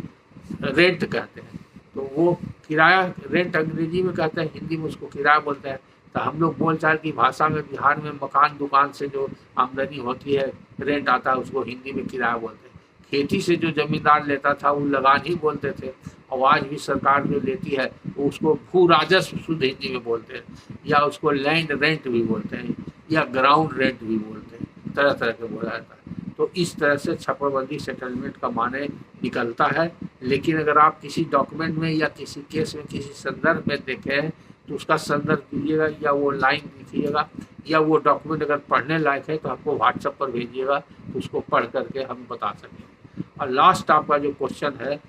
रेंट कहते हैं। तो वो किराया, रेंट अंग्रेजी में कहते हैं, हिंदी में उसको किराया बोलते हैं। तो हम लोग बोलचाल की भाषा में बिहार में मकान दुकान से जो आमदनी होती है, रेंट आता है, उसको हिंदी में किराया बोलते हैं। खेती से जो जमींदार लेता था वो लगान ही बोलते थे, और आज भी सरकार जो लेती है वो उसको भू राजस्व शुद्ध हिंदी में बोलते हैं, या उसको लैंड रेंट भी बोलते हैं, या ग्राउंड रेंट भी बोलते हैं, तरह तरह के बोला जाता है। तो इस तरह से छापाबंदी सेटलमेंट का माने निकलता है। लेकिन अगर आप किसी डॉक्यूमेंट में या किसी केस में किसी संदर्भ में देखें तो उसका संदर्भ दीजिएगा या वो लाइन लिखिएगा या वो डॉक्यूमेंट अगर पढ़ने लायक है तो आपको व्हाट्सएप पर भेजिएगा, तो उसको पढ़ करके हम बता सकेंगे। और लास्ट आपका जो क्वेश्चन है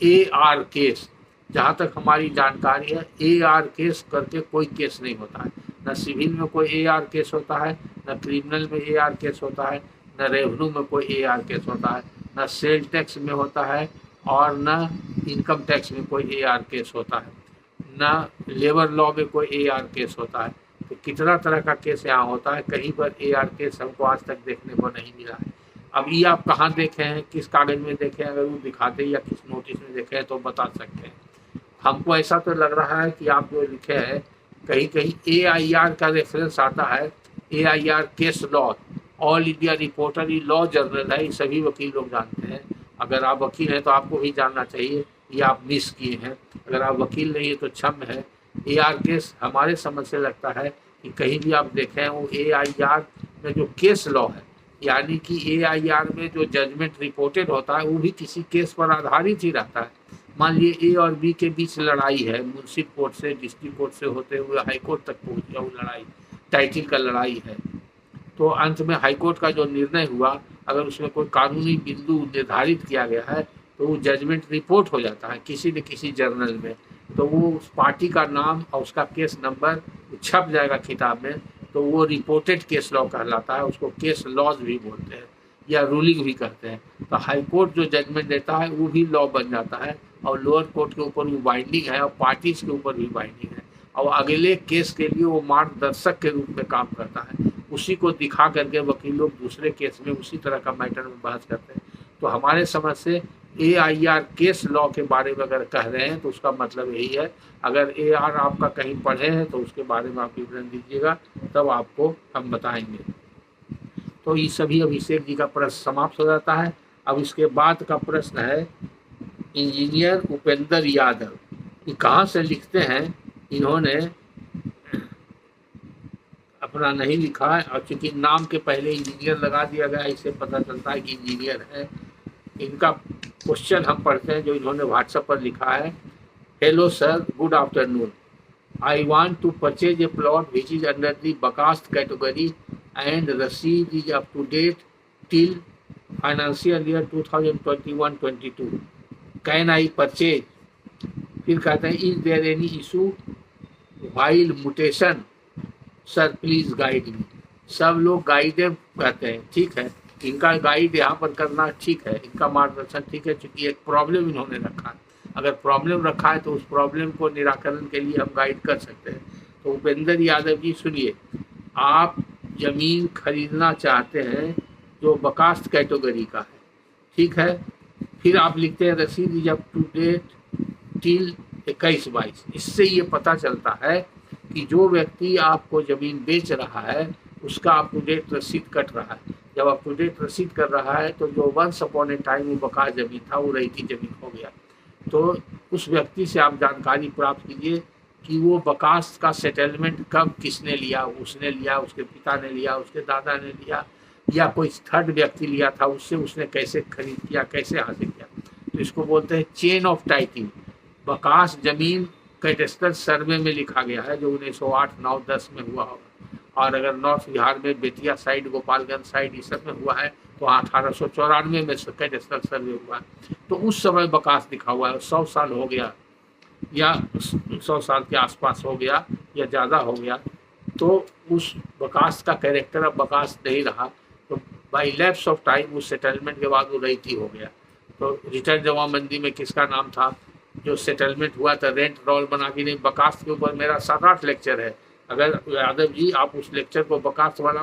AR केस, जहाँ तक हमारी जानकारी है AR केस करके कोई केस नहीं होता है। न सिविल में कोई AR केस होता है, न क्रिमिनल में AR केस होता है, न रेवेन्यू में कोई AR केस होता है, न सेल टैक्स में होता है और न इनकम टैक्स में कोई AR केस होता है, न लेबर लॉ में कोई AR केस होता है। तो कितना तरह का केस यहाँ होता है, कहीं पर AR केस हमको आज तक देखने को नहीं मिला है। अब ये आप कहाँ देखे हैं, किस कागज़ में देखे हैं, अगर वो दिखाते या किस नोटिस में देखे हैं तो बता सकते हैं। हमको ऐसा तो लग रहा है कि आप जो लिखे हैं कहीं कहीं AIR का रेफरेंस आता है, AIR case law, all India reporter law journal है, सभी वकील लोग जानते हैं। अगर आप वकील हैं तो आपको भी जानना चाहिए, ये आप मिस किए हैं। अगर आप वकील नहीं है तो क्षम्य है। AR केस हमारे समझ से लगता है कि कहीं भी आप देखें वो AIR में जो केस लॉ है, यानी कि AIR में जो जजमेंट रिपोर्टेड होता है वो भी किसी केस पर आधारित ही रहता है। मान लीजिए A और B के बीच लड़ाई है, मुंसिफ कोर्ट से डिस्ट्रिक्ट कोर्ट से होते हुए हाई कोर्ट तक पहुंच गया वो लड़ाई, टाइटिल का लड़ाई है। तो अंत में हाई कोर्ट का जो निर्णय हुआ, अगर उसमें कोई कानूनी बिंदु निर्धारित किया गया है तो वो जजमेंट रिपोर्ट हो जाता है किसी न किसी जर्नल में, तो वो उस पार्टी का नाम और उसका केस नंबर छप जाएगा किताब में, तो वो रिपोर्टेड केस लॉ कहलाता है। उसको केस लॉज भी बोलते हैं या रूलिंग भी करते हैं। तो हाई कोर्ट जो जजमेंट देता है वो भी लॉ बन जाता है और लोअर कोर्ट के ऊपर वो बाइंडिंग है और पार्टीज के ऊपर भी बाइंडिंग है और अगले केस के लिए वो मार्गदर्शक के रूप में काम करता है। उसी को दिखा करके वकील लोग दूसरे केस में उसी तरह का मैटर में बहस करते हैं। तो हमारे समझ से AIR केस लॉ के बारे में अगर कह रहे हैं तो उसका मतलब यही है। अगर AR आपका कहीं पढ़े हैं तो उसके बारे में आप विवरण दीजिएगा, तब आपको हम बताएंगे। तो ये सभी अभिषेक जी का प्रश्न समाप्त हो जाता है। अब इसके बाद का प्रश्न है इंजीनियर उपेंद्र यादव, ये कहाँ से लिखते हैं, इन्होंने अपना नहीं लिखा है और चूंकि नाम के पहले इंजीनियर लगा दिया गया, इससे पता चलता है कि इंजीनियर है। इनका क्वेश्चन हम पढ़ते हैं जो इन्होंने व्हाट्सएप पर लिखा है। Hello sir, good afternoon. I want to purchase a plot which is under the bakasht category and rasid is up to date till financial year 2021-22। Can I purchase? फिर कहते हैं is there any issue while mutation? Sir please guide me. सब लोग guide कहते हैं, ठीक है, इनका गाइड यहाँ पर करना ठीक है, इनका मार्गदर्शन ठीक है, क्योंकि एक प्रॉब्लम इन्होंने रखा है। अगर प्रॉब्लम रखा है तो उस प्रॉब्लम को निराकरण के लिए हम गाइड कर सकते हैं। तो उपेंद्र यादव जी सुनिए, आप जमीन खरीदना चाहते हैं जो बकास्त कैटेगरी का है, ठीक है। फिर आप लिखते हैं रसीद is up to date till 21-22। इससे ये पता चलता है कि जो व्यक्ति आपको ज़मीन बेच रहा है उसका अप टू डेट रसीद कट रहा है। जब अप टू डेट रसीद कर रहा है तो जो वंस अपॉन ए टाइम वो बकाया ज़मीन था वो रहती ज़मीन हो गया। तो उस व्यक्ति से आप जानकारी प्राप्त कीजिए कि वो बकास्त का सेटलमेंट कब किसने लिया, उसने लिया, उसके पिता ने लिया, उसके दादा ने लिया, या कोई थर्ड व्यक्ति लिया था, उससे उसने कैसे खरीद किया, कैसे हासिल किया। तो इसको बोलते हैं चेन ऑफ टाइटिल। बकास जमीन कैडेस्ट्रल सर्वे में लिखा गया है जो 1908, 9, 10 में हुआ होगा, और अगर नॉर्थ बिहार में बेतिया साइड, गोपालगंज साइड इस सब में हुआ है तो 1894 में कैडेस्ट्रल सर्वे हुआ है। तो उस समय बकास लिखा हुआ है, 100 साल हो गया या 100 साल के आसपास हो गया या ज़्यादा हो गया, तो उस बकास का कैरेक्टर अब बकास नहीं रहा, तो बाई लैप्स ऑफ टाइम उस सेटलमेंट के बाद वो रईती हो गया। तो रिटर्न जमाबंदी में किसका नाम था, जो सेटलमेंट हुआ था रेंट रोल बना के नहीं। बकास्त के ऊपर मेरा 7-8 लेक्चर है, अगर यादव जी आप उस लेक्चर को बकास्त वाला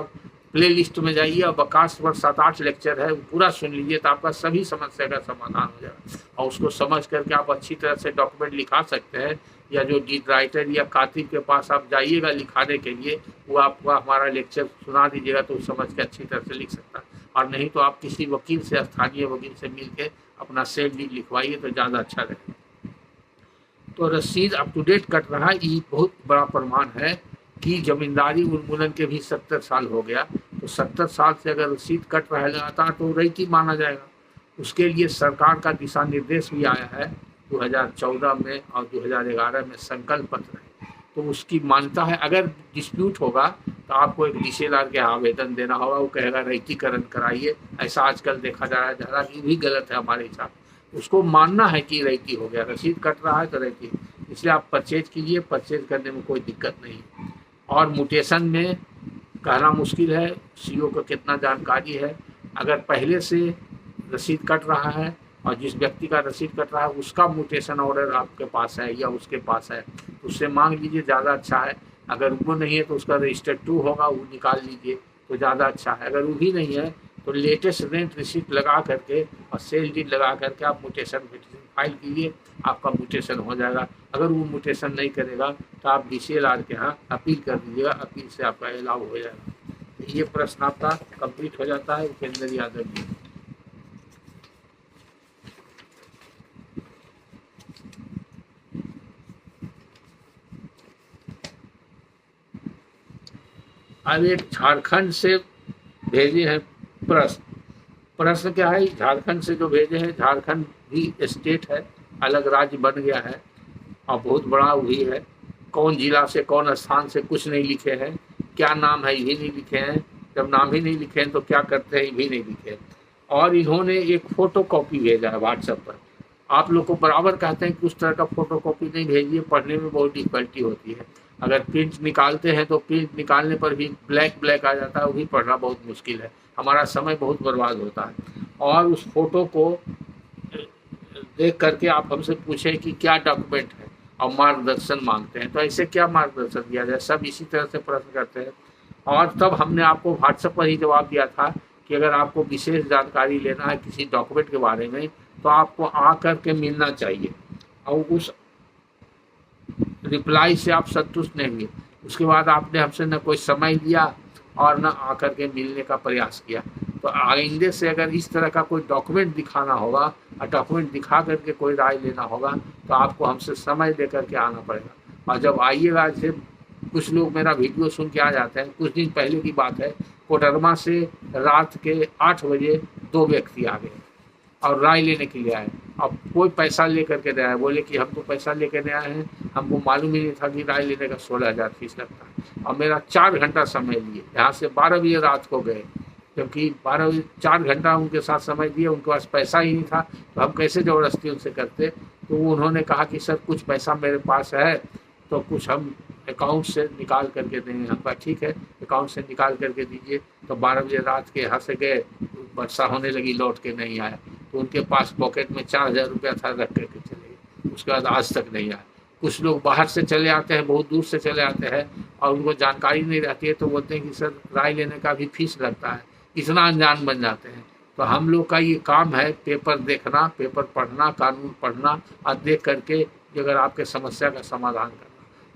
प्ले लिस्ट में जाइए और बकास्त पर 7-8 लेक्चर है, पूरा सुन लीजिए तो आपका सभी समस्या का समाधान हो जाएगा और उसको समझ करके आप अच्छी तरह से डॉक्यूमेंट लिखा सकते हैं। या जो डीड राइटर या कातिब के पास आप जाइएगा लिखाने के लिए, वो आपको हमारा लेक्चर सुना दीजिएगा तो समझ के अच्छी तरह से लिख सकता है। और नहीं तो आप किसी वकील से, स्थानीय वकील से मिल के अपना सेल डीड लिखवाइए तो ज़्यादा अच्छा रहेगा। तो रसीद अप टू डेट कट रहा है, ये बहुत बड़ा प्रमाण है कि जमींदारी उन्मूलन के भी 70 साल हो गया। तो तो 70 साल से अगर रसीद कट रहा है लगातार तो रईती माना जाएगा। उसके लिए सरकार का दिशा निर्देश भी आया है 2014 में और 2011 में संकल्प पत्र है, तो उसकी मान्यता है। अगर डिस्प्यूट होगा तो आपको एक DCLR के आवेदन देना होगा, वो कहेगा रईतीकरण कराइए। ऐसा आजकल देखा जा रहा है, हालांकि भी गलत है हमारे हिसाब। उसको मानना है कि रईती हो गया, रसीद कट रहा है तो रईती, इसलिए आप परचेज कीजिए, परचेज करने में कोई दिक्कत नहीं। और म्यूटेशन में कहना मुश्किल है CO को कितना जानकारी है। अगर पहले से रसीद कट रहा है और जिस व्यक्ति का रसीद कट रहा है उसका म्यूटेशन ऑर्डर आपके पास है या उसके पास है तो उससे मांग लीजिए, ज़्यादा अच्छा है। अगर वो नहीं है तो उसका रजिस्टर्ड 2 होगा, वो निकाल लीजिए तो ज़्यादा अच्छा है। अगर वो भी नहीं है तो लेटेस्ट रेंट रिसीप्ट लगा करके और सेल डीड लगा करके आप म्यूटेशन फाइल कीजिए, आपका म्यूटेशन हो जाएगा। अगर वो म्यूटेशन नहीं करेगा तो आप DCLR के यहाँ अपील कर दीजिएगा, अपील से आपका अलाउ हो जाएगा। ये प्रश्न आपका कंप्लीट हो जाता है उपेंद्र यादव जी। अब एक झारखंड से भेजे हैं प्रश्न क्या है, झारखंड से जो भेजे हैं, झारखंड भी स्टेट है, अलग राज्य बन गया है और बहुत बड़ा हुई है। कौन जिला से कौन स्थान से कुछ नहीं लिखे हैं, क्या नाम है ये भी नहीं लिखे हैं। जब नाम ही नहीं लिखे हैं तो क्या करते हैं ये भी नहीं लिखे। और इन्होंने एक फ़ोटो कॉपी भेजा है व्हाट्सएप पर। आप लोग को बराबर कहते हैं कि उस तरह का फ़ोटो कॉपी नहीं भेजिए, पढ़ने में बहुत डिफ़िकल्टी होती है। अगर प्रिंट निकालते हैं तो प्रिंट निकालने पर भी ब्लैक आ जाता है, वो भी पढ़ना बहुत मुश्किल है, हमारा समय बहुत बर्बाद होता है। और उस फोटो को देख करके आप हमसे पूछें कि क्या डॉक्यूमेंट है और मार्गदर्शन मांगते हैं, तो ऐसे क्या मार्गदर्शन दिया जाए, सब इसी तरह से प्रश्न करते हैं। और तब हमने आपको व्हाट्सएप पर ही जवाब दिया था कि अगर आपको विशेष जानकारी लेना है किसी डॉक्यूमेंट के बारे में तो आपको आ कर के मिलना चाहिए, और उस रिप्लाई से आप संतुष्ट नहीं हुए। उसके बाद आपने हमसे न कोई समय लिया और न आकर के मिलने का प्रयास किया। तो आइंदे से अगर इस तरह का कोई डॉक्यूमेंट दिखाना होगा और डॉक्यूमेंट दिखा करके कोई राय लेना होगा तो आपको हमसे समय दे करके आना पड़ेगा। और जब आइएगा, जैसे कुछ लोग मेरा वीडियो सुन के आ जाते हैं, कुछ दिन पहले की बात है, कोडरमा से रात के 8 बजे 2 व्यक्ति आ गए और राय लेने के लिए आए। अब कोई पैसा लेकर के नहीं आए, बोले कि हम तो पैसा लेकर नहीं आए हैं, हमको मालूम ही नहीं था कि राय लेने का 16,000 फीस लगता है। और मेरा 4 घंटा समय लिए, यहाँ से 12 बजे रात को गए, क्योंकि 12 बजे 4 घंटा उनके साथ समय दिए, उनके पास पैसा ही नहीं था तो हम कैसे ज़बरदस्ती उनसे करते। तो उन्होंने कहा कि सर कुछ पैसा मेरे पास है तो कुछ हम अकाउंट से निकाल करके देंगे। हम कहा ठीक है, अकाउंट से निकाल करके दीजिए। तो 12 बजे रात के यहाँ से गए, वर्षा होने लगी, लौट के नहीं आए। तो उनके पास पॉकेट में 4,000 रुपया था, रख करके चले गए। उसके बाद आज तक नहीं आए। कुछ लोग बाहर से चले आते हैं, बहुत दूर से चले आते हैं और उनको जानकारी नहीं रहती है तो बोलते हैं कि सर राय लेने का भी फीस लगता है, इतना अनजान बन जाते हैं। तो हम लोग का ये काम है पेपर देखना, पेपर पढ़ना, कानून पढ़ना और देख करके अगर आपके समस्या का समाधान करना।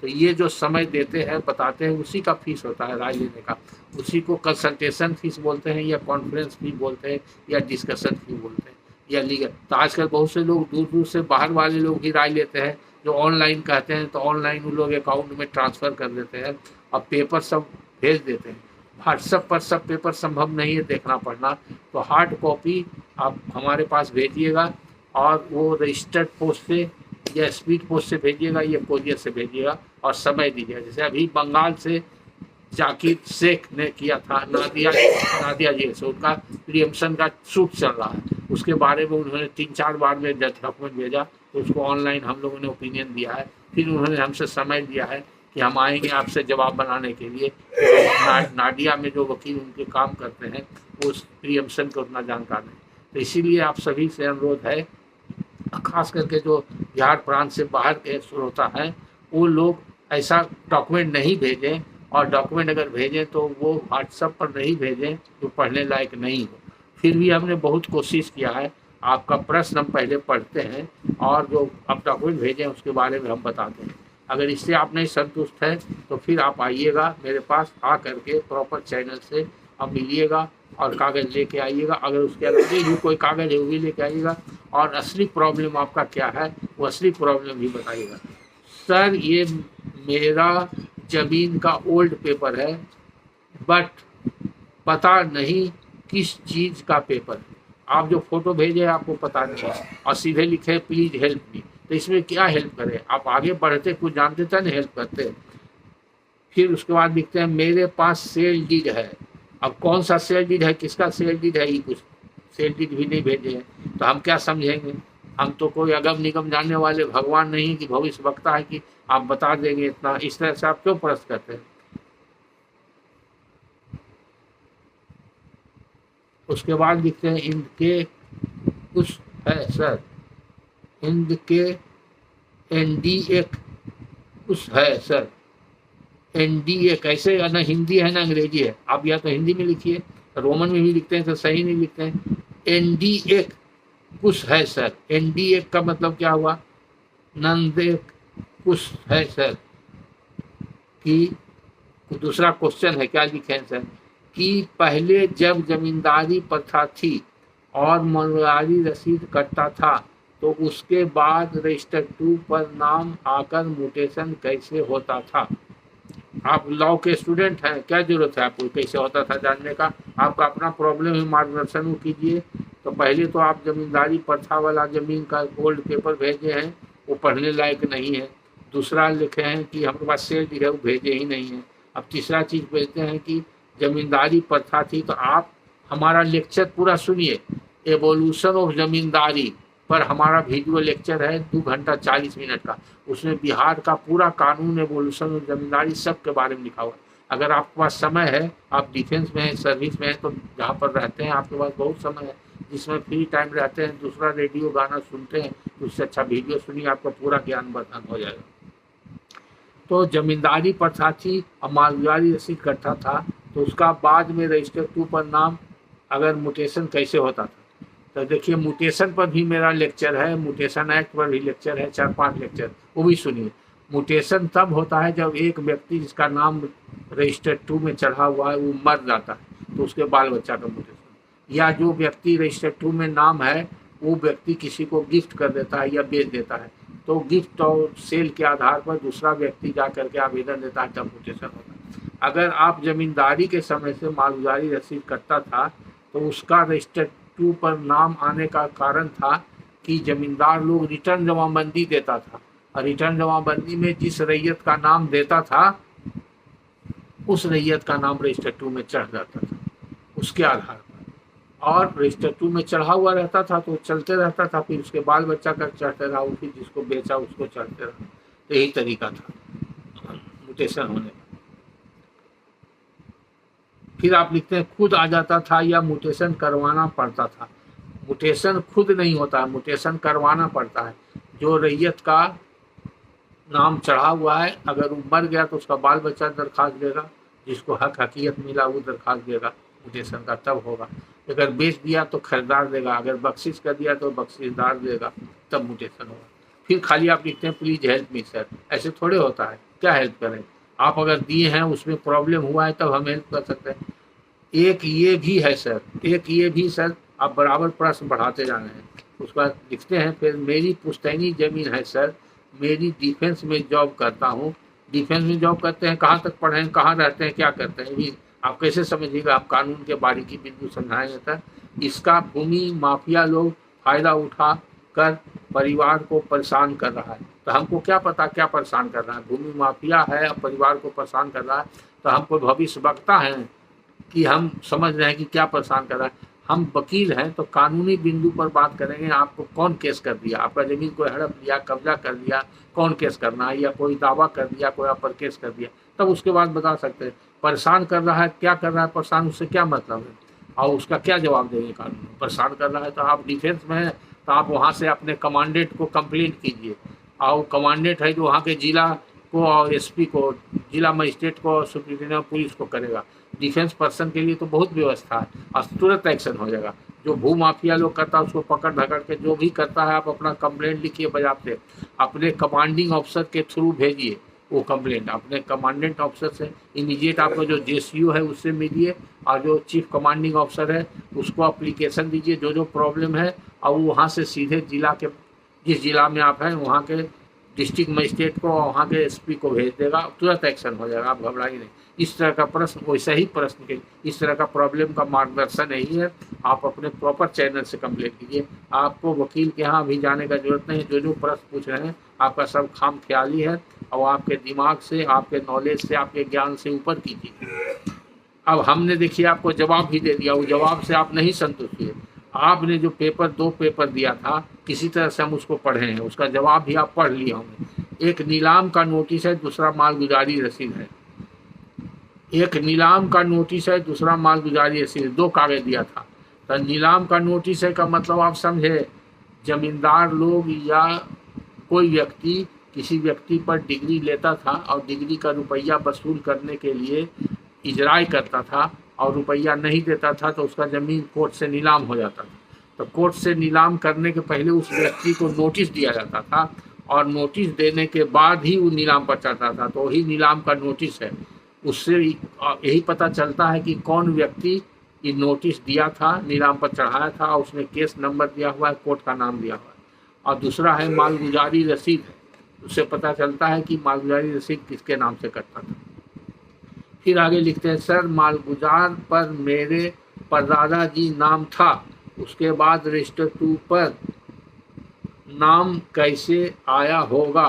तो ये जो समय देते हैं, बताते हैं, उसी का फीस होता है राय लेने का। उसी को कंसल्टेशन फीस बोलते हैं या कॉन्फ्रेंस फी बोलते हैं या डिस्कशन फी बोलते हैं या लीगल। तो आजकल बहुत से लोग दूर दूर से बाहर वाले लोग भी राय लेते हैं, जो ऑनलाइन कहते हैं, तो ऑनलाइन उन लोग अकाउंट में ट्रांसफ़र कर देते हैं और पेपर सब भेज देते हैं। व्हाट्सएप पर सब पेपर संभव नहीं है देखना पढ़ना, तो हार्ड कॉपी आप हमारे पास भेजिएगा और वो रजिस्टर्ड पोस्ट से या स्पीड पोस्ट से भेजिएगा या कोरियर से भेजिएगा और समय दीजिएगा। जैसे अभी बंगाल से जाकिर शेख ने किया था, नादिया जी से, उनका प्रियम्पशन का शूट चल रहा है, उसके बारे में उन्होंने 3-4 बार में डॉक्यूमेंट भेजा तो उसको ऑनलाइन हम लोगों ने ओपिनियन दिया है। फिर उन्होंने हमसे समय दिया है कि हम आएंगे आपसे जवाब बनाने के लिए। नाडिया में जो वकील उनके काम करते हैं वो उस प्रियम्पशन को उतना जानकार नहीं। तो इसीलिए आप सभी से अनुरोध है, खास करके जो बिहार प्रांत से बाहर के श्रोता हैं वो लोग ऐसा डॉक्यूमेंट नहीं भेजें, और डॉक्यूमेंट अगर भेजें तो वो व्हाट्सएप पर नहीं भेजें जो पढ़ने लायक नहीं हो। फिर भी हमने बहुत कोशिश किया है, आपका प्रश्न हम पहले पढ़ते हैं और जो आप डॉक्यूमेंट भेजें उसके बारे में हम बताते हैं। अगर इससे आप नहीं संतुष्ट हैं तो फिर आप आइएगा मेरे पास, आ करके प्रॉपर चैनल से आप मिलिएगा और कागज़ लेके आइएगा। अगर उसके अलावा भी कोई कागज़ है वो भी लेके आइएगा और असली प्रॉब्लम आपका क्या है वो असली प्रॉब्लम भी बताइएगा। सर ये मेरा ज़मीन का ओल्ड पेपर है, बट पता नहीं किस चीज़ का पेपर। आप जो फोटो भेजे आपको पता नहीं है और सीधे लिखे प्लीज हेल्प मी, तो इसमें क्या हेल्प करें? आप आगे बढ़ते कुछ जानते थे ना, हेल्प करते। फिर उसके बाद लिखते हैं मेरे पास सेल डीड है। अब कौन सा सेल डीड है, किसका सेल डीड है, ये कुछ सेल डीड भी नहीं भेजे हैं, तो हम क्या समझेंगे? हम तो कोई अगम निगम जानने वाले भगवान नहीं कि भविष्य वक्ता है कि आप बता देंगे इतना। इस तरह से आप क्यों प्रश्न करते हैं? उसके बाद लिखते हैं इनके कुछ है सर, इनके एनडीए कुछ है सर। एनडीए कैसे, ना हिंदी है ना अंग्रेजी है, आप या तो हिंदी में लिखिए, रोमन में भी लिखते हैं तो सही नहीं लिखते हैं। एनडीए कुछ है सर, एनडीए का मतलब क्या हुआ? नंदे कुछ है सर। कि दूसरा क्वेश्चन है, क्या लिखे हैं सर? कि पहले जब जमींदारी प्रथा थी और मनोहारी रसीद कटता था तो उसके बाद रजिस्टर 2 पर नाम आकर म्यूटेशन कैसे होता था? आप लॉ के स्टूडेंट हैं, क्या जरूरत है आपको कैसे होता था जानने का? आपका अपना प्रॉब्लम है, मार्गदर्शन कीजिए। तो पहले तो आप जमींदारी प्रथा वाला जमीन का ओल्ड पेपर भेजे हैं, वो पढ़ने लायक नहीं है। दूसरा लिखे हैं कि हमारे पास सेल डीड है, वो भेजे ही नहीं है। अब तीसरा चीज़ भेजते हैं कि जमींदारी प्रथा थी, तो आप हमारा लेक्चर पूरा सुनिए, एवोल्यूशन ऑफ जमींदारी पर हमारा वीडियो लेक्चर है 2 घंटा 40 मिनट का। उसमें बिहार का पूरा कानून, एवोल्यूशन ऑफ जमींदारी सब के बारे में लिखा हुआ है। अगर आपके पास समय है, आप डिफेंस में हैं, सर्विस में हैं, तो जहाँ पर रहते हैं आपके पास बहुत समय है, जिसमें फ्री टाइम रहते हैं, दूसरा रेडियो गाना सुनते हैं, तो उससे अच्छा वीडियो सुनिए, आपका पूरा ज्ञान वर्धन हो जाएगा। तो जमींदारी प्रथा थी और मालगाड़ी रसीद इकट्ठा था, तो उसका बाद में रजिस्टर 2 पर नाम अगर म्यूटेशन कैसे होता था। तो देखिए म्यूटेशन पर भी मेरा लेक्चर है, म्यूटेशन एक्ट पर भी लेक्चर है, 4-5 लेक्चर, वो भी सुनिए। म्यूटेशन तब होता है जब एक व्यक्ति जिसका नाम रजिस्टर 2 में चढ़ा हुआ है वो मर जाता है, तो उसके बाल बच्चा का म्यूटेशन। या जो व्यक्ति रजिस्टर 2 में नाम है वो व्यक्ति किसी को गिफ्ट कर देता है या बेच देता है, तो गिफ्ट और सेल के आधार पर दूसरा व्यक्ति जा करके आवेदन देता है, तब म्यूटेशन होता है। अगर आप जमींदारी के समय से मालगुजारी रसीद कटता था तो उसका रजिस्टर 2 पर नाम आने का कारण था कि जमींदार लोग रिटर्न जमाबंदी देता था, और रिटर्न जमाबंदी में जिस रैयत का नाम देता था उस रैयत का नाम रजिस्टर 2 में चढ़ जाता था उसके आधार पर, और रजिस्टर 2 में चढ़ा हुआ रहता था तो चलते रहता था, फिर उसके बाल बच्चा का चढ़ते रहा, फिर जिसको बेचा उसको चढ़ते रहा। तो यही तरीका था म्यूटेशन होने का। फिर आप लिखते हैं खुद आ जाता था या म्यूटेशन करवाना पड़ता था। म्यूटेशन खुद नहीं होता है, म्यूटेशन करवाना पड़ता है। जो रैयत का नाम चढ़ा हुआ है अगर वो मर गया तो उसका बाल बच्चा दरखास्त देगा, जिसको हक हकीकत मिला वो दरखास्त देगा म्यूटेशन का, तब होगा। अगर बेच दिया तो खरीदार देगा, अगर बख्शिश कर दिया तो बख्शिशदार देगा, तब म्यूटेशन होगा। फिर खाली आप लिखते हैं प्लीज हेल्प मी सर, ऐसे थोड़े होता है, क्या हेल्प करें? आप अगर दिए हैं उसमें प्रॉब्लम हुआ है तब हम हेल्प कर सकते हैं। एक ये भी है सर, एक ये भी सर, आप बराबर प्रश्न बढ़ाते जा रहे हैं। उसके बाद लिखते हैं फिर मेरी पुश्तैनी ज़मीन है सर, मेरी डिफेंस में जॉब करता हूँ। डिफेंस में जॉब करते हैं, कहाँ तक पढ़े हैं, कहाँ रहते हैं, क्या करते हैं, ये आप कैसे समझिएगा? आप कानून के बारीकी बिंदु समझाएंगे सर। इसका भूमि माफिया लोग फ़ायदा उठा कर परिवार को परेशान कर रहा है, तो हमको क्या पता क्या परेशान कर रहा है? भूमि माफिया है और परिवार को परेशान कर रहा है, तो हमको भविष्य वक्ता है कि हम समझ रहे हैं कि क्या परेशान कर रहा है। हम वकील हैं तो कानूनी बिंदु पर बात करेंगे। आपको कौन केस कर दिया, आपका ज़मीन कोई हड़प लिया, कब्जा कर दिया, कौन केस करना है, या कोई दावा कर दिया, कोई आप पर केस कर दिया, तब उसके बाद बता सकते हैं। परेशान कर रहा है, क्या कर रहा है परेशान, उससे क्या मतलब है और उसका क्या जवाब देंगे कानून? परेशान कर रहा है तो आप डिफेंस में हैं, तो आप वहाँ से अपने कमांडेंट को कंप्लेंट कीजिए, और कमांडेंट है जो वहाँ के जिला को और एसपी को, जिला मजिस्ट्रेट को और सुप्रिंटेंडेंट ऑफ पुलिस को करेगा। डिफेंस पर्सन के लिए तो बहुत व्यवस्था है और तुरंत एक्शन हो जाएगा। जो भू माफिया लोग करता है उसको पकड़ धकड़ के जो भी करता है, आप अपना कंप्लेंट लिखिए बजाते, अपने कमांडिंग ऑफिसर के थ्रू भेजिए वो कंप्लेंट, अपने कमांडेंट ऑफिसर से इमीडिएट आपको जो जेसीयू है उससे मिलिए, और जो चीफ कमांडिंग ऑफिसर है उसको अप्लीकेशन दीजिए जो जो प्रॉब्लम है, और वो वहाँ से सीधे जिला के, जिस जिला में आप हैं वहाँ के डिस्ट्रिक्ट मजिस्ट्रेट को और वहाँ के एसपी को भेज देगा, तुरंत एक्शन हो जाएगा, आप घबराइए नहीं। इस तरह का प्रश्न वैसा ही प्रश्न के इस तरह का प्रॉब्लम का मार्गदर्शन यही है, आप अपने प्रॉपर चैनल से कंप्लेंट कीजिए। आपको वकील के यहाँ अभी जाने का जरूरत नहीं, जो प्रश्न पूछ रहे हैं आपका सब खाम ख्याली है और आपके दिमाग से, आपके नॉलेज से, आपके ज्ञान से ऊपर की चीज़ है। अब हमने देखिए आपको जवाब भी दे दिया, वो जवाब से आप नहीं संतुष्ट हुए। आपने जो दो पेपर दिया था किसी तरह से हम उसको पढ़े हैं, उसका जवाब भी आप पढ़ लिए होंगे। एक नीलाम का नोटिस है, दूसरा मालगुजारी रसीद है। एक नीलाम का नोटिस है, दूसरा मालगुजारी रसीद, दो कागज दिया था। तो नीलाम का नोटिस है का मतलब आप समझे, जमींदार लोग या कोई व्यक्ति किसी व्यक्ति पर डिग्री लेता था और डिग्री का रुपया वसूल करने के लिए इजराय करता था और रुपया नहीं देता था तो उसका ज़मीन कोर्ट से नीलाम हो जाता था। तो कोर्ट से नीलाम करने के पहले उस व्यक्ति को नोटिस दिया जाता था और नोटिस देने के बाद ही वो नीलाम पर चढ़ता था, तो वही नीलाम का नोटिस है। उससे यही पता चलता है कि कौन व्यक्ति ये नोटिस दिया था, नीलाम पर चढ़ाया था और उसमें केस नंबर दिया हुआ है, कोर्ट का नाम दिया हुआ है। और दूसरा है मालगुजारी रसीद है, उससे पता चलता है कि मालगुजारी रसीद किसके नाम से कटता था। फिर आगे लिखते हैं, सर मालगुजार पर मेरे परदादा जी नाम था, उसके बाद रजिस्टर 2 पर नाम कैसे आया होगा?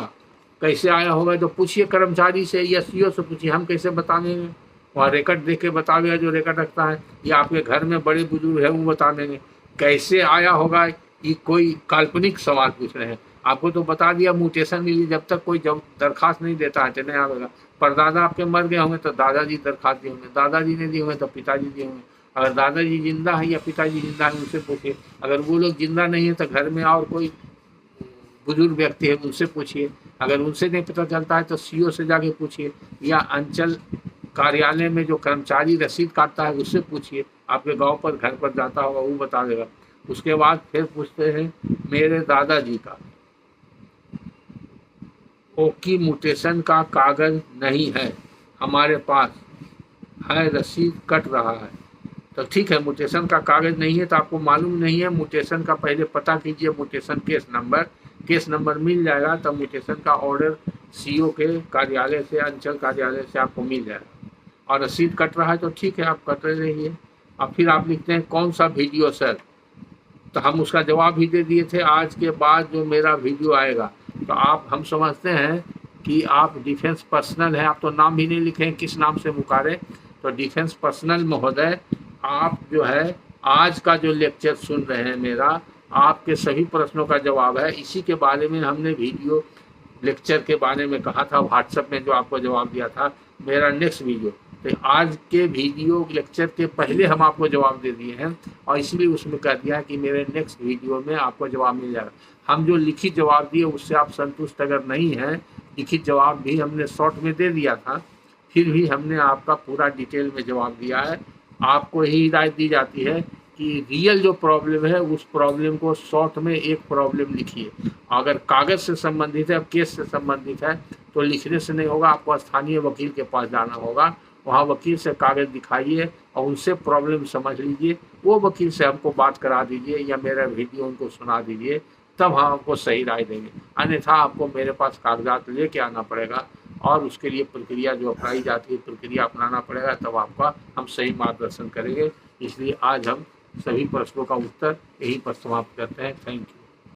कैसे आया होगा तो पूछिए कर्मचारी से या सीओ से पूछिए, हम कैसे बता देंगे? वहाँ रिकॉर्ड देख के बता देगा जो रिकॉर्ड रखता है, या आपके घर में बड़े बुजुर्ग हैं वो बता देंगे। कैसे आया होगा ये कोई काल्पनिक सवाल पूछ रहे हैं। आपको तो बता दिया म्यूटेशन के लिए जब तक कोई दरखास्त नहीं देता है तो नहीं आएगा। परदादा आपके मर गए होंगे तो दादाजी दरखास्त दिए होंगे, दादाजी ने दिए होंगे तो पिताजी दिए होंगे। अगर दादाजी जिंदा है या पिताजी जिंदा है उनसे पूछिए। अगर वो लोग जिंदा नहीं है तो घर में और कोई बुजुर्ग व्यक्ति है उनसे पूछिए। अगर उनसे नहीं पता चलता है तो सीओ से जाके पूछिए, या अंचल कार्यालय में जो कर्मचारी रसीद काटता है उससे पूछिए, आपके गांव पर घर पर जाता होगा वो बता देगा। उसके बाद फिर पूछते हैं मेरे दादाजी का ओकी म्यूटेशन का कागज नहीं है, हमारे पास है, रसीद कट रहा है। तो ठीक है, म्यूटेशन का कागज नहीं है तो आपको मालूम नहीं है, म्यूटेशन का पहले पता कीजिए, म्यूटेशन केस नंबर मिल जाएगा तब म्यूटेशन का ऑर्डर सीओ के कार्यालय से, अंचल कार्यालय से आपको मिल जाएगा। और रसीद कट रहा है तो ठीक है, आप कट रहिए। अब फिर आप लिखते हैं कौन सा वीडियो सर, तो हम उसका जवाब भी दे दिए थे। आज के बाद जो मेरा वीडियो आएगा तो हम समझते हैं कि आप डिफेंस पर्सनल हैं, आप तो नाम भी नहीं लिखे हैं किस नाम से पुकारे। तो डिफेंस पर्सनल महोदय, आप जो है आज का जो लेक्चर सुन रहे हैं मेरा, आपके सभी प्रश्नों का जवाब है। इसी के बारे में हमने वीडियो लेक्चर के बारे में कहा था व्हाट्सएप में, जो आपको जवाब दिया था मेरा नेक्स्ट वीडियो। तो आज के वीडियो लेक्चर के पहले हम आपको जवाब दे दिए हैं और इसलिए उसमें कह दिया है कि मेरे नेक्स्ट वीडियो में आपको जवाब मिल जाएगा। हम जो लिखित जवाब दिए उससे आप संतुष्ट अगर नहीं हैं, लिखित जवाब भी हमने शॉर्ट में दे दिया था, फिर भी हमने आपका पूरा डिटेल में जवाब दिया है। आपको यही हिदायत दी जाती है कि रियल जो प्रॉब्लम है उस प्रॉब्लम को शॉर्ट में एक प्रॉब्लम लिखिए। अगर कागज़ से संबंधित है, केस से संबंधित है तो लिखने से नहीं होगा, आपको स्थानीय वकील के पास जाना होगा, वहाँ वकील से कागज़ दिखाइए और उनसे प्रॉब्लम समझ लीजिए। वो वकील से हमको बात करा दीजिए या मेरा वीडियो उनको सुना दीजिए, तब हम आपको सही राय देंगे। अन्यथा आपको मेरे पास कागजात लेके आना पड़ेगा और उसके लिए प्रक्रिया जो अपनाई जाती है प्रक्रिया अपनाना पड़ेगा, तब आपका हम सही मार्गदर्शन करेंगे। इसलिए आज हम सभी प्रश्नों का उत्तर यहीं पर समाप्त करते हैं। Thank you.